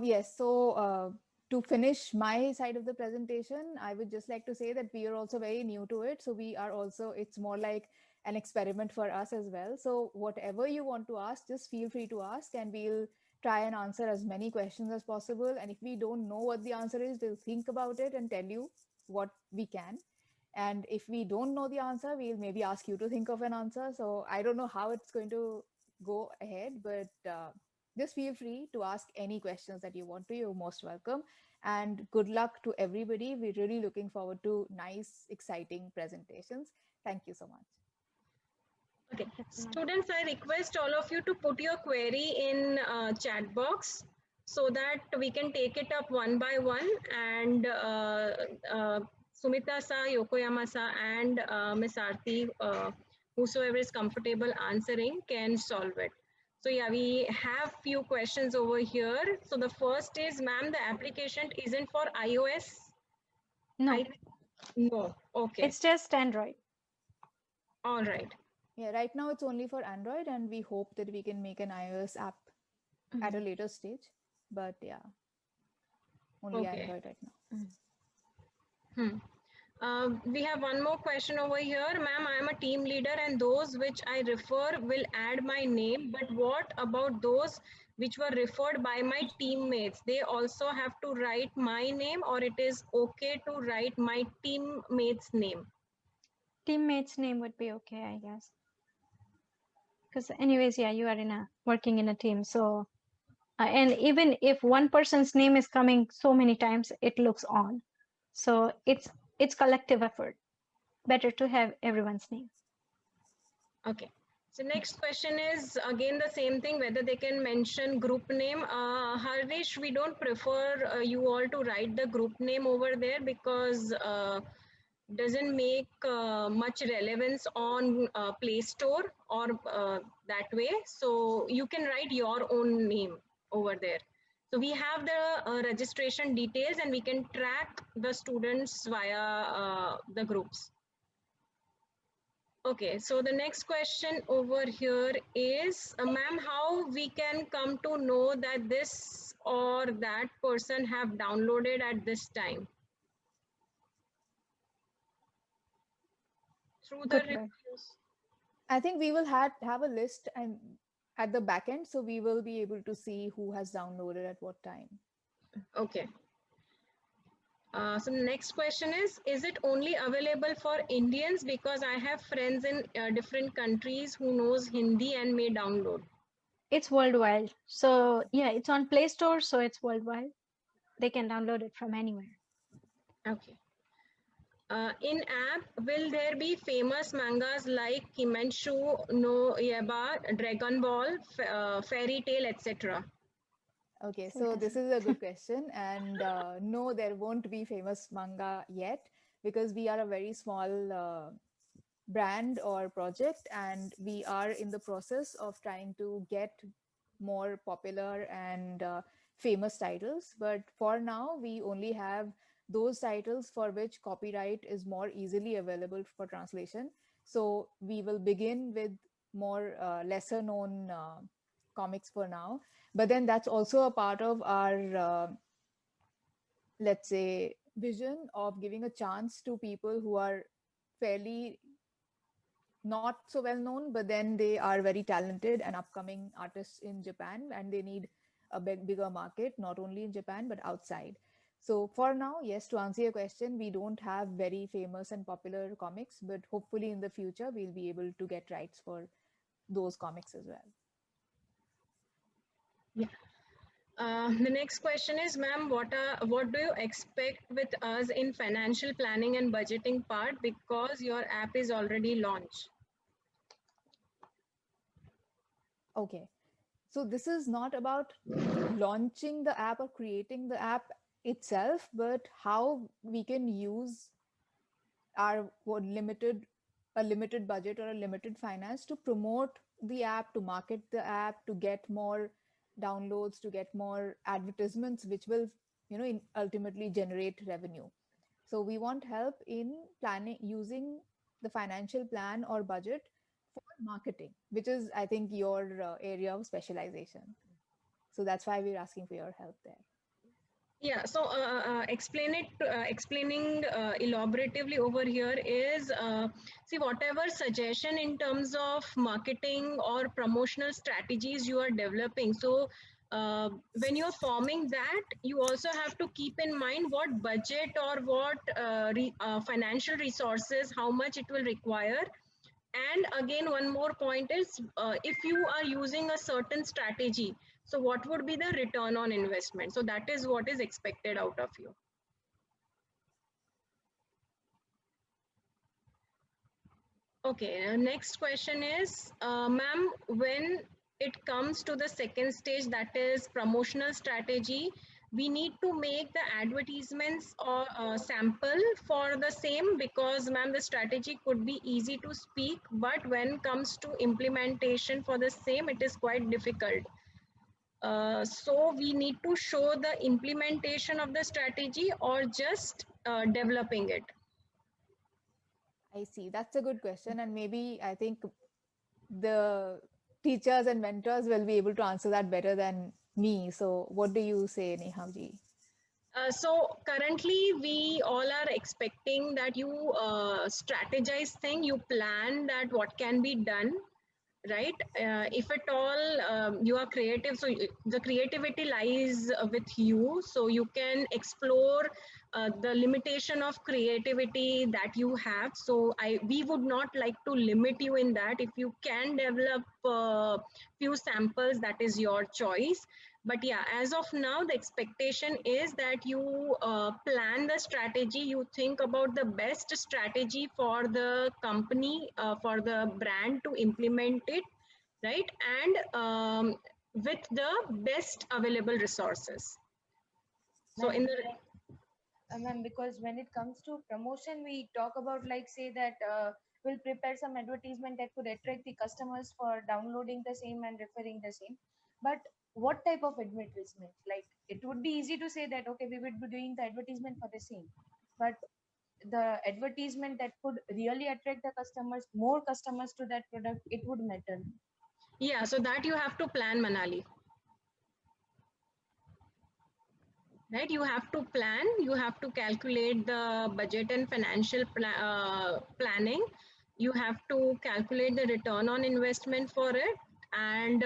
Yes, so to finish my side of the presentation, I would just like to say that we are also very new to it. So we are also, it's more like an experiment for us as well. So whatever you want to ask, just feel free to ask and we'll try and answer as many questions as possible. And if we don't know what the answer is, we'll think about it and tell you what we can. And if we don't know the answer, we'll maybe ask you to think of an answer. So I don't know how it's going to go ahead, but just feel free to ask any questions that you want to. You're most welcome. And good luck to everybody. We're really looking forward to nice, exciting presentations. Thank you so much. Okay, students, I request all of you to put your query in chat box so that we can take it up one by one, and Sumita sa, Yokoyama sa, and Ms. Aarti, whosoever is comfortable answering, can solve it. So yeah, we have few questions over here. So the first is, ma'am, the application isn't for iOS? No. No. Okay. It's just Android. All right. Yeah, right now it's only for Android, and we hope that we can make an iOS app at a later stage. But yeah, only Android right now. We have one more question over here. Ma'am, I am a team leader and those which I refer will add my name. But what about those which were referred by my teammates? They also have to write my name, or it is okay to write my teammate's name? Teammate's name would be okay, I guess. Because anyways, yeah, you are working in a team. So, and even if one person's name is coming so many times, it looks odd. So it's collective effort. Better to have everyone's name. Okay. So next question is again the same thing, whether they can mention group name. Harish, we don't prefer you all to write the group name over there because doesn't make much relevance on Play Store or that way. So you can write your own name over there. So we have the registration details and we can track the students via the groups. Okay, so the next question over here is, ma'am, how we can come to know that this or that person have downloaded at this time? Through the reviews. I think we will have a list and at the back end, so we will be able to see who has downloaded at what time. Okay. So the next question is it only available for Indians? Because I have friends in different countries who knows Hindi and may download. It's worldwide. So yeah, it's on Play Store, so it's worldwide. They can download it from anywhere. Okay. In app, will there be famous mangas like Kimetsu no Yaiba, Dragon Ball, Fairy Tail, etc.? Okay, so this is a good question. And no, there won't be famous manga yet because we are a very small brand or project, and we are in the process of trying to get more popular and famous titles. But for now, we only have those titles for which copyright is more easily available for translation. So we will begin with more lesser known comics for now. But then that's also a part of our, let's say, vision of giving a chance to people who are fairly not so well known, but then they are very talented and upcoming artists in Japan, and they need a bigger market, not only in Japan, but outside. So for now, yes, to answer your question, we don't have very famous and popular comics, but hopefully in the future, we'll be able to get rights for those comics as well. Yeah. The next question is, ma'am, what do you expect with us in financial planning and budgeting part, because your app is already launched? Okay. So this is not about launching the app or creating the app itself, but how we can use our limited budget or a limited finance to promote the app, to market the app, to get more downloads, to get more advertisements, which will, ultimately generate revenue. So we want help in planning, using the financial plan or budget for marketing, which is, I think, your area of specialization. So that's why we're asking for your help there. Yeah, so explaining elaboratively over here is, see, whatever suggestion in terms of marketing or promotional strategies you are developing. So when you're forming that, you also have to keep in mind what budget or what financial resources, how much it will require. And again, one more point is, if you are using a certain strategy, so what would be the return on investment? So that is what is expected out of you. Okay, next question is, ma'am, when it comes to the second stage, that is promotional strategy, we need to make the advertisements or sample for the same, because ma'am, the strategy could be easy to speak, but when it comes to implementation for the same, it is quite difficult. So we need to show the implementation of the strategy or just developing it. I see. That's a good question. And maybe I think the teachers and mentors will be able to answer that better than me. So what do you say, Neha-ji? So currently we all are expecting that you strategize thing, you plan that what can be done, right? If at all you are creative, so the creativity lies with you, so you can explore the limitation of creativity that you have. So we would not like to limit you in that. If you can develop few samples, that is your choice. But yeah, as of now, the expectation is that you plan the strategy, you think about the best strategy for the company, for the brand to implement it, right? And with the best available resources. So in the ma'am, because when it comes to promotion, we talk about, like, say that we'll prepare some advertisement that could attract the customers for downloading the same and referring the same. But what type of advertisement? Like, it would be easy to say that, okay, we would be doing the advertisement for the same, but the advertisement that could really attract the customers, more customers to that product, it would matter. Yeah, so that you have to plan, Manali. Right, you have to plan, you have to calculate the budget and financial planning. You have to calculate the return on investment for it. And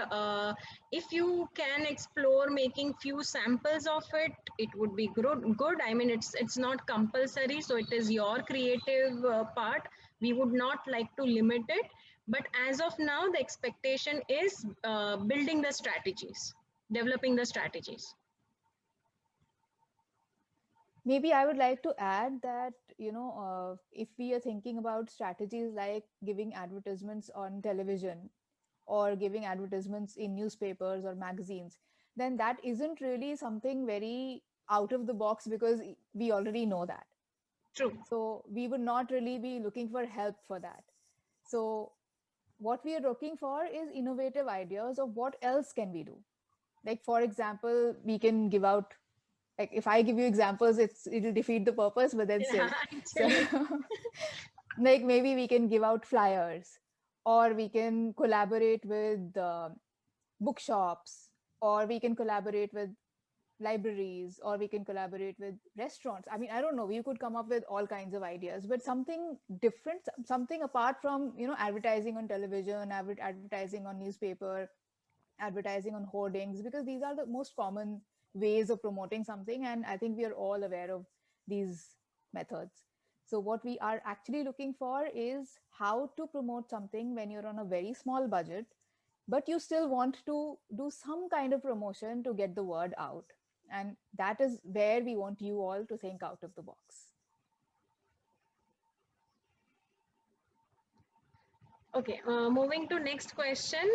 if you can explore making few samples of it, it would be good. I mean, it's not compulsory, so it is your creative part. We would not like to limit it. But as of now, the expectation is building the strategies, developing the strategies. Maybe I would like to add that, if we are thinking about strategies like giving advertisements on television or giving advertisements in newspapers or magazines, then that isn't really something very out of the box, because we already know that. True. So we would not really be looking for help for that. So what we are looking for is innovative ideas of what else can we do. Like, for example, we can give out, like, if I give you examples, it'll defeat the purpose, but then still. Yeah, So, like, maybe we can give out flyers, or we can collaborate with bookshops, or we can collaborate with libraries, or we can collaborate with restaurants. I mean, I don't know, you could come up with all kinds of ideas, but something different, something apart from, you know, advertising on television, advertising on newspaper, advertising on hoardings, because these are the most common ways of promoting something, and I think we are all aware of these methods. So what we are actually looking for is how to promote something when you're on a very small budget, but you still want to do some kind of promotion to get the word out. And that is where we want you all to think out of the box. Okay, moving to next question.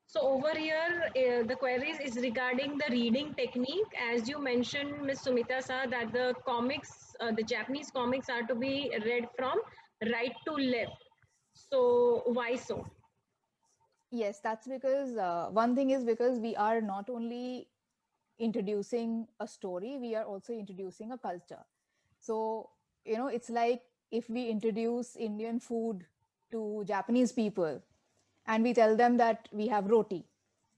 So over here, the queries is regarding the reading technique. As you mentioned, Ms. Sumita Sir, that the comics, the Japanese comics are to be read from right to left. So why so? Yes, that's because one thing is because we are not only introducing a story, we are also introducing a culture. So, you know, it's like if we introduce Indian food to Japanese people and we tell them that we have roti,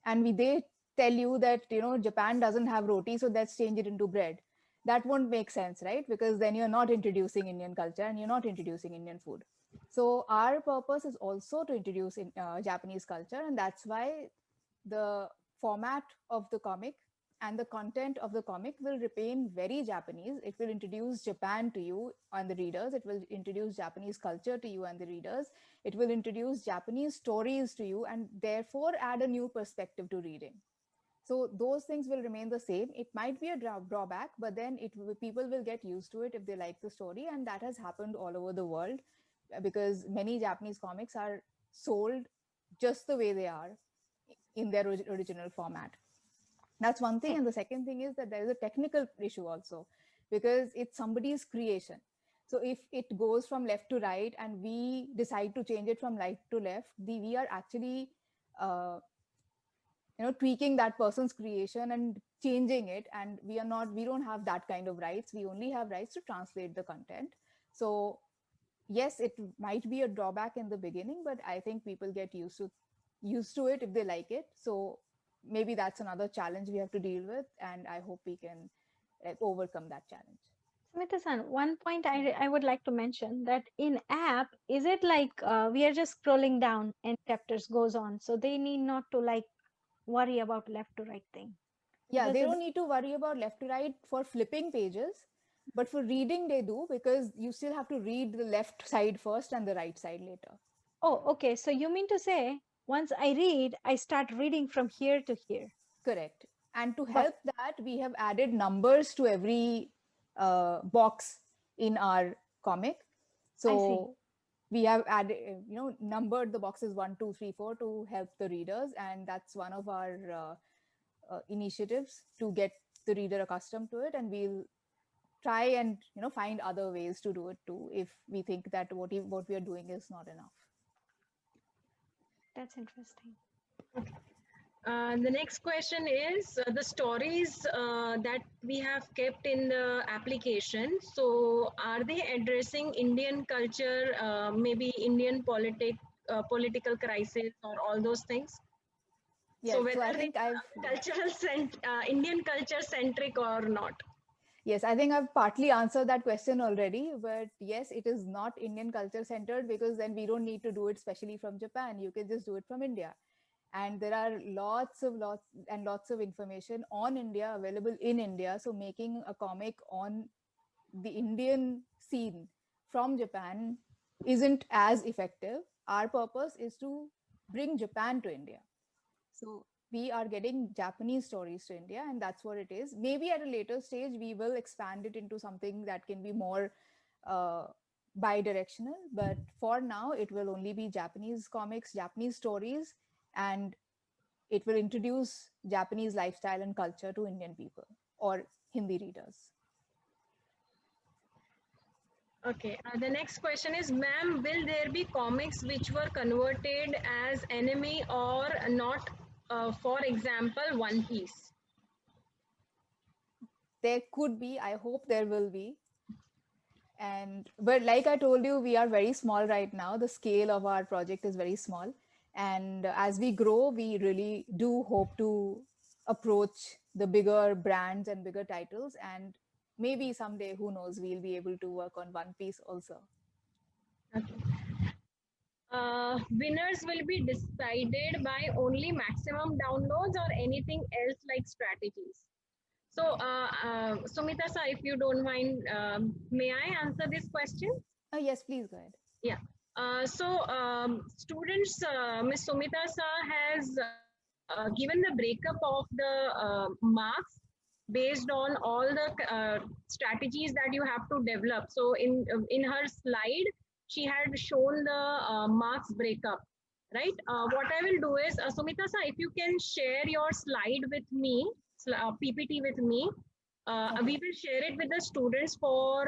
and they tell you that, you know, Japan doesn't have roti, so let's change it into bread. That won't make sense, right? Because then you're not introducing Indian culture and you're not introducing Indian food. So our purpose is also to introduce Japanese culture, and that's why the format of the comic and the content of the comic will remain very Japanese. It will introduce Japan to you and the readers. It will introduce Japanese culture to you and the readers. It will introduce Japanese stories to you, and therefore add a new perspective to reading. So those things will remain the same. It might be a drawback, but then people will get used to it if they like the story. And that has happened all over the world, because many Japanese comics are sold just the way they are in their original format. That's one thing. And the second thing is that there is a technical issue also, because it's somebody's creation. So if it goes from left to right and we decide to change it from right to left, we are actually tweaking that person's creation and changing it, and we don't have that kind of rights. We only have rights to translate the content. So yes, it might be a drawback in the beginning, but I think people get used to it if they like it. So maybe that's another challenge we have to deal with, and I hope we can overcome that challenge. Sumita-san, one point I would like to mention, that in app, is it like we are just scrolling down and chapters goes on, so they need not to like worry about left to right thing? Yeah, Because they don't need to worry about left to right for flipping pages, but for reading they do, because you still have to read the left side first and the right side later. Oh, okay. So you mean to say once I read, I start reading from here to here? Correct. And to help that, we have added numbers to every box in our comic. So we have added, numbered the boxes 1, 2, 3, 4 to help the readers. And that's one of our initiatives to get the reader accustomed to it. And we'll try and, find other ways to do it too, if we think that what we are doing is not enough. That's interesting. Okay. The next question is the stories that we have kept in the application. So are they addressing Indian culture, maybe Indian political crisis or all those things? Yeah, so whether so I think Indian culture centric or not? Yes, I think I've partly answered that question already, but yes, it is not Indian culture centered, because then we don't need to do it specially from Japan. You can just do it from India. And there are lots of information on India available in India. So making a comic on the Indian scene from Japan isn't as effective. Our purpose is to bring Japan to India. So we are getting Japanese stories to India, and that's what it is. Maybe at a later stage, we will expand it into something that can be more bi-directional. But for now, it will only be Japanese comics, Japanese stories, and it will introduce Japanese lifestyle and culture to Indian people or Hindi readers. Okay, the next question is, ma'am, will there be comics which were converted as anime or not? For example, One Piece. There could be, I hope there will be. But like I told you, we are very small right now. The scale of our project is very small. And as we grow, we really do hope to approach the bigger brands and bigger titles. And maybe someday, who knows, we'll be able to work on One Piece also. Okay. Winners will be decided by only maximum downloads or anything else like strategies. So, Sumita sir, if you don't mind, may I answer this question? Yes, please go ahead. Yeah. Students, Ms. Sumita sir has given the breakup of the marks based on all the strategies that you have to develop. So in her slide, she had shown the marks breakup, right? What I will do is, Sumita sir, if you can share your slide with me, PPT with me, we will share it with the students for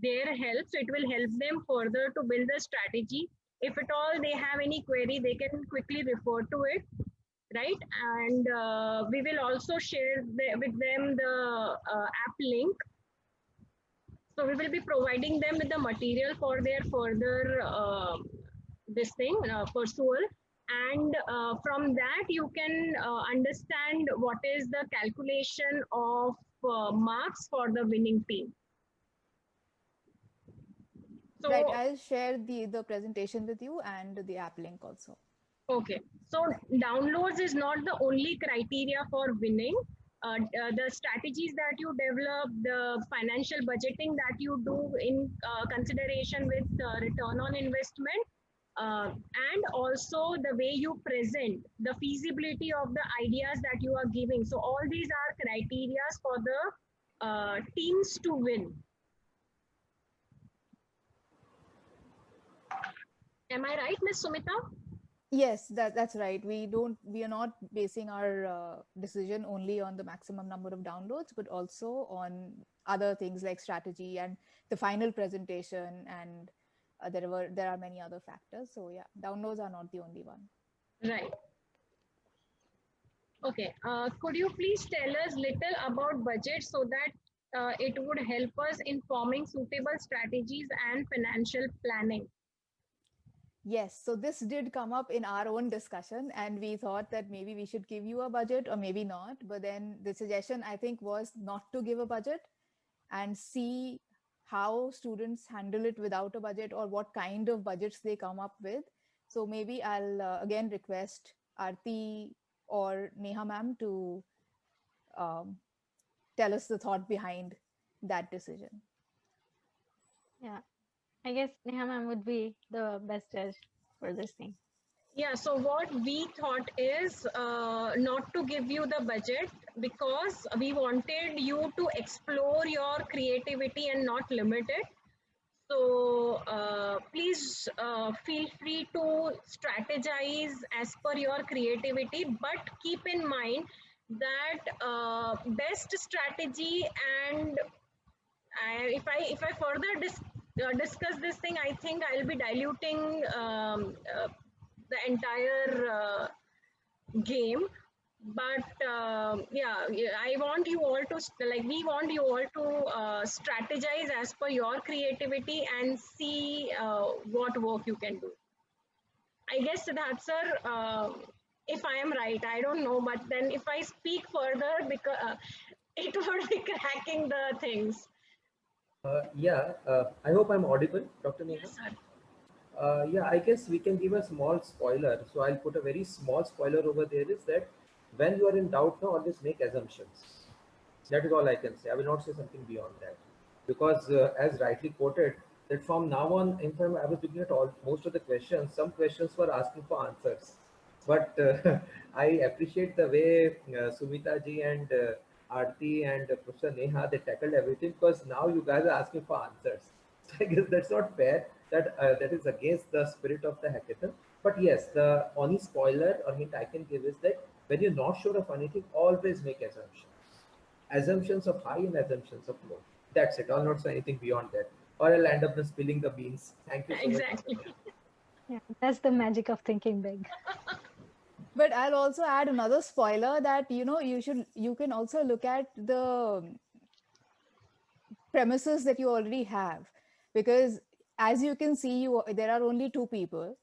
their help. So it will help them further to build the strategy. If at all they have any query, they can quickly refer to it, right? And we will also share with them the app link. So we will be providing them with the material for their further pursual. And from that, you can understand what is the calculation of marks for the winning team. So, right, I'll share the presentation with you and the app link also. Okay, so downloads is not the only criteria for winning. The strategies that you develop, the financial budgeting that you do in consideration with return on investment, and also the way you present, the feasibility of the ideas that you are giving. So all these are criteria for the teams to win. Am I right, Ms. Sumita? Yes, that's right. We are not basing our decision only on the maximum number of downloads, but also on other things like strategy and the final presentation, and there are many other factors. So yeah, downloads are not the only one. Right. Okay. Could you please tell us little about budget so that it would help us in forming suitable strategies and financial planning? Yes, so this did come up in our own discussion, and we thought that maybe we should give you a budget or maybe not. But then the suggestion, I think, was not to give a budget and see how students handle it without a budget or what kind of budgets they come up with. So maybe I'll again request Aarti or Neha ma'am to tell us the thought behind that decision. Yeah, I guess Neha ma'am would be the best judge for this thing. Yeah, so what we thought is not to give you the budget because we wanted you to explore your creativity and not limit it. So please feel free to strategize as per your creativity, but keep in mind that best strategy, and if I further discuss this thing, I think I'll be diluting the entire game. But yeah, I want you all to we want you all to strategize as per your creativity and see what work you can do. I guess Siddharth sir, if I am right, I don't know, but then if I speak further, because it would be cracking the things. I hope I'm audible, Dr. Neha. Yes, sir. Yeah, I guess we can give a small spoiler. So I'll put a very small spoiler over there, is that when you are in doubt, now always make assumptions. That is all I can say. I will not say something beyond that. Because as rightly quoted, that from now on, in fact, I was looking at most of the questions. Some questions were asking for answers. But I appreciate the way Sumita ji and Aarti and Professor Neha, they tackled everything, because now you guys are asking for answers. So I guess that's not fair. That is against the spirit of the hackathon. But yes, the only spoiler or hint I can give is that when you're not sure of anything, always make assumptions. Assumptions of high and assumptions of low. That's it. I'll not say anything beyond that. Or I'll end up just spilling the beans. Thank you so Exactly. much. Yeah, that's the magic of thinking big. But I'll also add another spoiler that you can also look at the premises that you already have, because as you can see, there are only 2 people,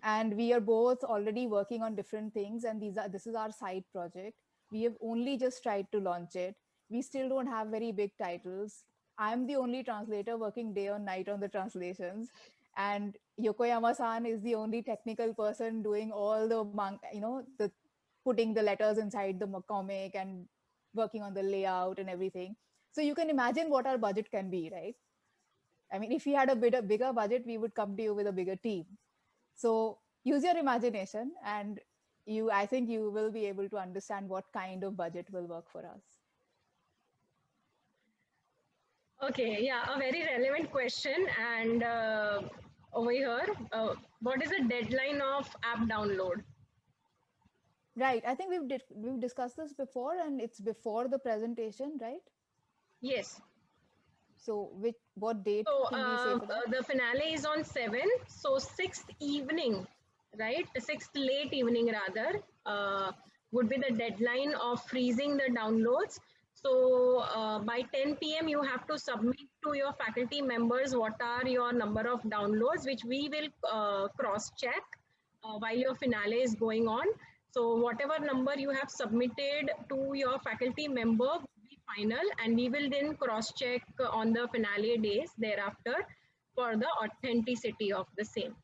and we are both already working on different things, and this is our side project. We have only just tried to launch it. We still don't have very big titles. I'm the only translator working day or night on the translations, and Yokoyama-san is the only technical person doing all the the putting the letters inside the comic and working on the layout and everything. So you can imagine what our budget can be, right? I mean, if we had a bigger budget, we would come to you with a bigger team. So use your imagination, and I think you will be able to understand what kind of budget will work for us. Okay, yeah, a very relevant question. And over here, what is the deadline of app download? Right, I think we've discussed this before, and it's before the presentation, right? Yes. So what date can we say for that? The finale is on 7th, so 6th evening, right? 6th late evening rather, would be the deadline of freezing the downloads. So by 10 p.m. you have to submit to your faculty members what are your number of downloads, which we will cross-check while your finale is going on. So whatever number you have submitted to your faculty member will be final, and we will then cross-check on the finale days thereafter for the authenticity of the same.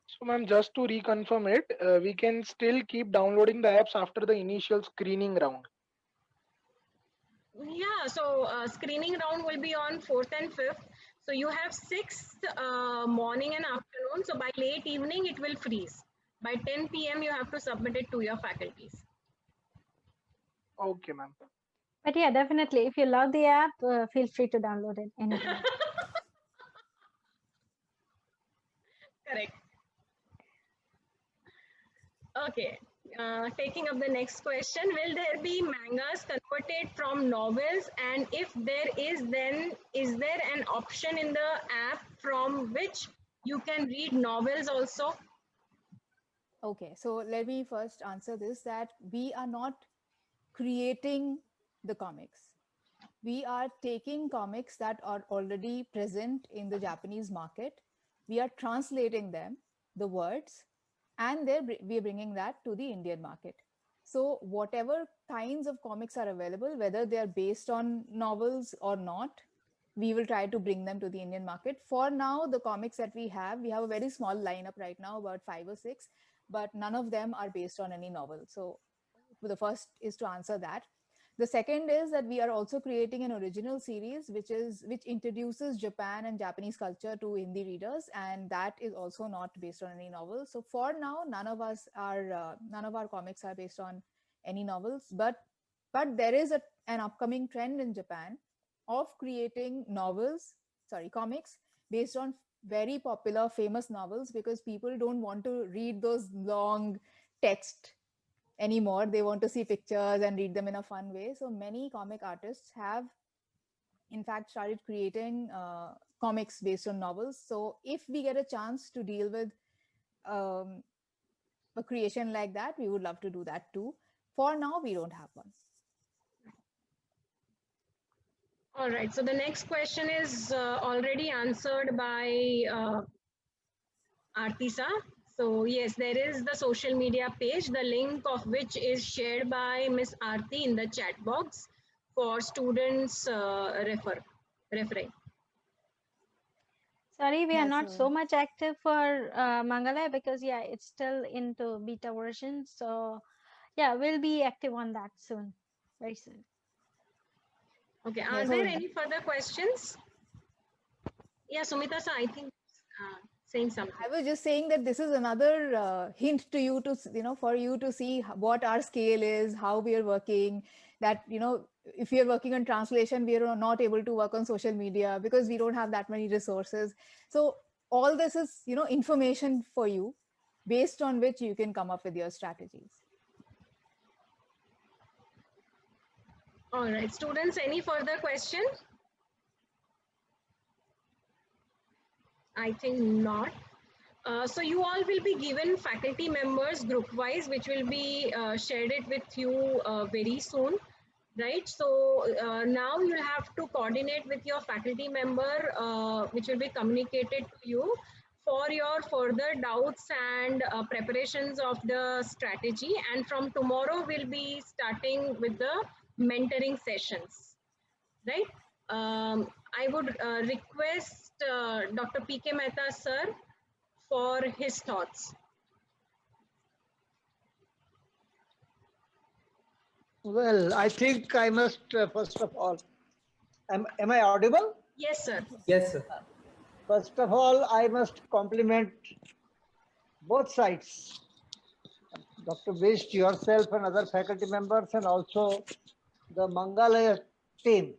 So ma'am, just to reconfirm it, we can still keep downloading the apps after the initial screening round. Yeah, so screening round will be on 4th and 5th. So you have 6th morning and afternoon. So by late evening, it will freeze. By 10 p.m. you have to submit it to your faculties. Okay, ma'am. But yeah, definitely, if you love the app, feel free to download it anytime. Correct. Okay, taking up the next question, will there be mangas converted from novels? And if there is, then is there an option in the app from which you can read novels also? Okay, so let me first answer this, that we are not creating the comics. We are taking comics that are already present in the Japanese market. We are translating them, the words, and we are bringing that to the Indian market. So whatever kinds of comics are available, whether they are based on novels or not, we will try to bring them to the Indian market. For now, the comics that we have a very small lineup right now, about 5 or 6, but none of them are based on any novel. So the first is to answer that. The second is that we are also creating an original series which introduces Japan and Japanese culture to Hindi readers, and that is also not based on any novels. So for now, none of our comics are based on any novels, but there is an upcoming trend in Japan of creating comics based on very popular, famous novels, because people don't want to read those long text anymore. They want to see pictures and read them in a fun way. So many comic artists have, in fact, started creating comics based on novels. So if we get a chance to deal with a creation like that, we would love to do that too. For now, we don't have one. All right, so the next question is already answered by Artisa. So yes, there is the social media page, the link of which is shared by Miss Aarti in the chat box for students referring. Sorry, we are not so much active for Mangalaya because yeah, it's still into beta version. So yeah, we'll be active on that soon, very soon. Okay, are there any further questions? Yeah, Sumita sir, I think saying something. I was just saying that this is another hint to you to, for you to see what our scale is, how we are working, that, if we are working on translation, we are not able to work on social media because we don't have that many resources. So all this is, information for you based on which you can come up with your strategies. All right, students, any further question? I think not. So you all will be given faculty members group wise, which will be shared it with you very soon. right? So now you'll have to coordinate with your faculty member, which will be communicated to you for your further doubts and preparations of the strategy. And from tomorrow, we'll be starting with the mentoring sessions, right? I would request Dr. P.K. Mehta, sir, for his thoughts. Well, I think I must, first of all, am I audible? Yes, sir. Yes, sir. First of all, I must compliment both sides, Dr. Bist, yourself and other faculty members, and also the Mangalaya team.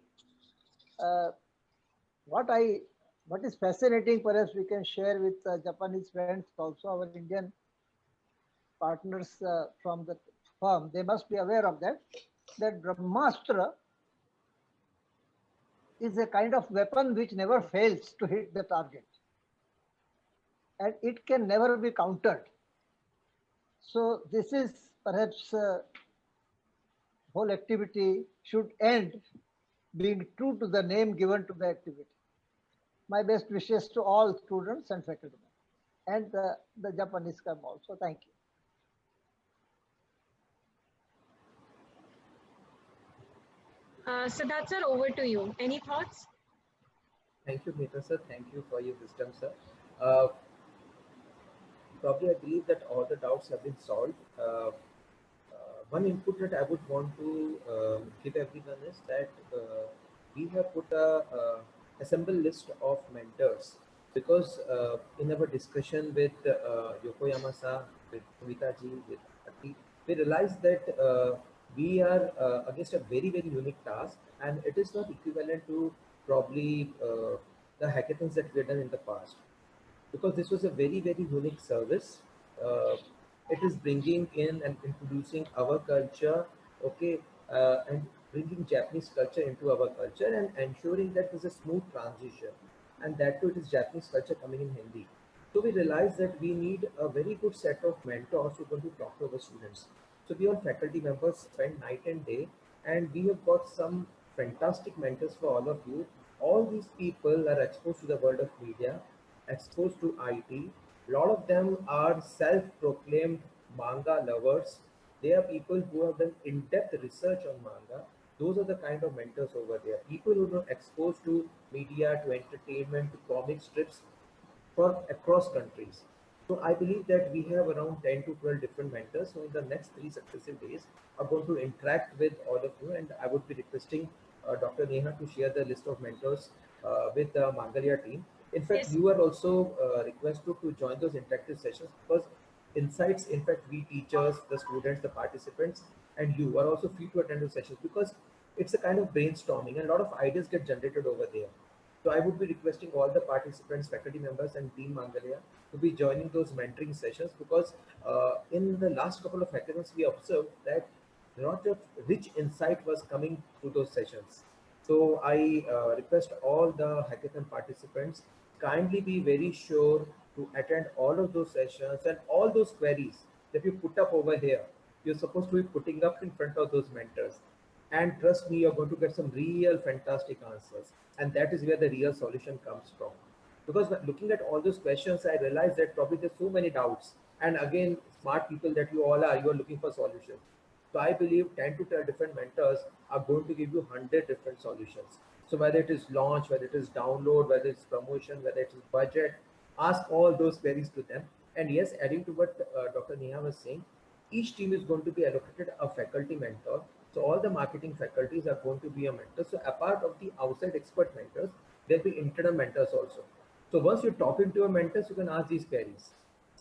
What is fascinating, perhaps we can share with Japanese friends, also our Indian partners from the firm. They must be aware of that. That Brahmastra is a kind of weapon which never fails to hit the target, and it can never be countered. So this is perhaps whole activity should end being true to the name given to the activity. My best wishes to all students and faculty and the Japanese firm also. Thank you. Siddharth sir, over to you. Any thoughts? Thank you, Mehta sir. Thank you for your wisdom, sir. Probably I believe that all the doubts have been solved. One input that I would want to give everyone is that we have put a assembled list of mentors, because in our discussion with Yokoyama-san, with Sumita-ji, with Ati, we realized that we are against a very, very unique task, and it is not equivalent to probably the hackathons that we have done in the past, because this was a very, very unique service. It is bringing in and introducing our culture, okay, and bringing Japanese culture into our culture and ensuring that there's a smooth transition, and that too it is Japanese culture coming in Hindi. So we realized that we need a very good set of mentors who are going to talk to our students. So we all faculty members spend night and day, and we have got some fantastic mentors for all of you. All these people are exposed to the world of media, exposed to IT. A lot of them are self-proclaimed manga lovers. They are people who have done in-depth research on manga. Those are the kind of mentors over there. People who are exposed to media, to entertainment, to comic strips for across countries. So I believe that we have around 10 to 12 different mentors. So in the next 3 successive days, I'm going to interact with all of you, and I would be requesting Dr. Neha to share the list of mentors with the Mangalaya team. In fact, Yes. you are also requested to join those interactive sessions, because insights, in fact, we teachers, the students, the participants, and you are also free to attend the sessions, because it's a kind of brainstorming and a lot of ideas get generated over there. So I would be requesting all the participants, faculty members, and team Mangalaya to be joining those mentoring sessions, because in the last couple of hackathons, we observed that a lot of rich insight was coming through those sessions. So I request all the hackathon participants kindly be very sure to attend all of those sessions, and all those queries that you put up over here, you're supposed to be putting up in front of those mentors. And trust me, you're going to get some real fantastic answers. And that is where the real solution comes from. Because when looking at all those questions, I realized that probably there's so many doubts. And again, smart people that you all are, you are looking for solutions. So I believe 10 to 12 different mentors are going to give you 100 different solutions. So whether it is launch, whether it is download, whether it's promotion, whether it is budget, ask all those queries to them. And yes, adding to what Dr. Neha was saying, each team is going to be allocated a faculty mentor. So all the marketing faculties are going to be a mentor. So apart of the outside expert mentors, there'll be internal mentors also. So once you're talking to your mentors, you can ask these queries.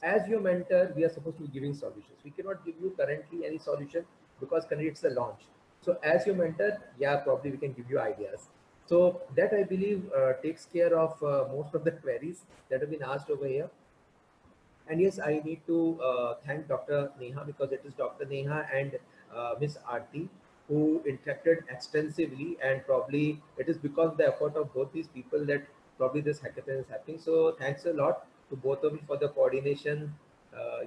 As your mentor, we are supposed to be giving solutions. We cannot give you currently any solution, because currently it's a launch. So as your mentor, yeah, probably we can give you ideas. So that I believe takes care of most of the queries that have been asked over here. And yes, I need to thank Dr. Neha, because it is Dr. Neha and Miss Aarti who interacted extensively, and probably it is because of the effort of both these people that probably this hackathon is happening. So thanks a lot to both of you for the coordination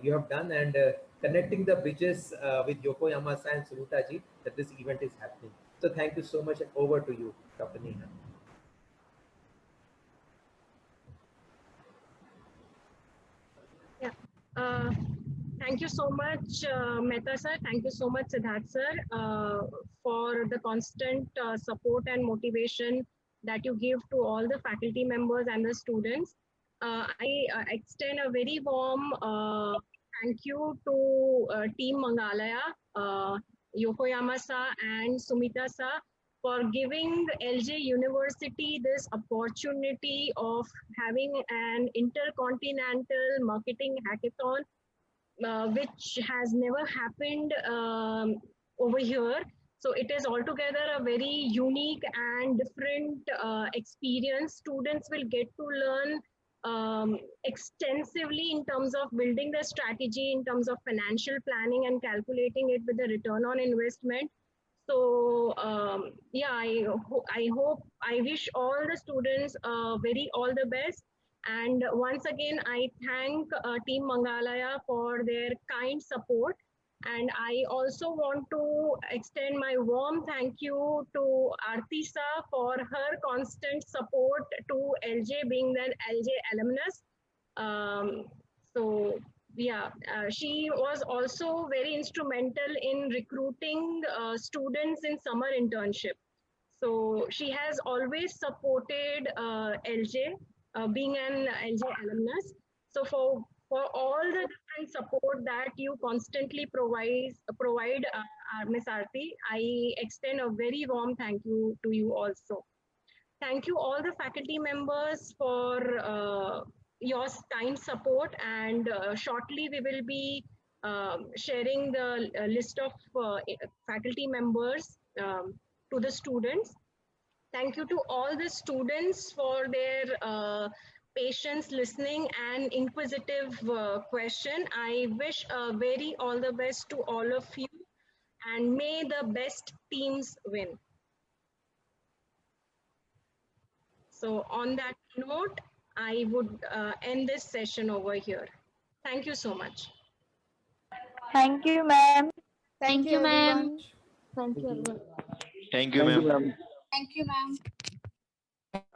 you have done, and connecting the bridges with Yokoyama-san and Sunita-ji, that this event is happening. So thank you so much. Over to you, Dr. Neha. Yeah. Thank you so much, Mehta sir. Thank you so much, Siddharth sir, for the constant support and motivation that you give to all the faculty members and the students. I extend a very warm thank you to Team Mangalaya, Yokoyama-sa and Sumita-sa, for giving LJ University this opportunity of having an intercontinental marketing hackathon, which has never happened over here. So it is altogether a very unique and different experience. Students will get to learn extensively in terms of building the strategy, in terms of financial planning and calculating it with the return on investment. So yeah, I wish all the students very all the best. And once again, I thank Team Mangalaya for their kind support. And I also want to extend my warm thank you to Artisa for her constant support to LJ, being an LJ alumnus. So yeah, she was also very instrumental in recruiting students in summer internship. So she has always supported LJ, being an LJ alumnus. So for all the different support that you constantly provide Ms. Aarti, I extend a very warm thank you to you also. Thank you all the faculty members for your kind support, and shortly we will be sharing the list of faculty members to the students. Thank you to all the students for their patience listening and inquisitive question. I wish very all the best to all of you, and may the best teams win. So on that note, I would end this session over here. Thank you so much. Thank you, ma'am. Thank you, everyone. Thank you, everyone. Thank you, ma'am. Thank you, ma'am.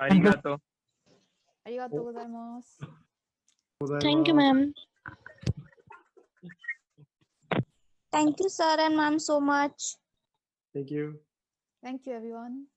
Arigato. Arigatou gozaimasu. Thank you, ma'am. Thank you, sir and ma'am, so much. Thank you. Thank you, everyone.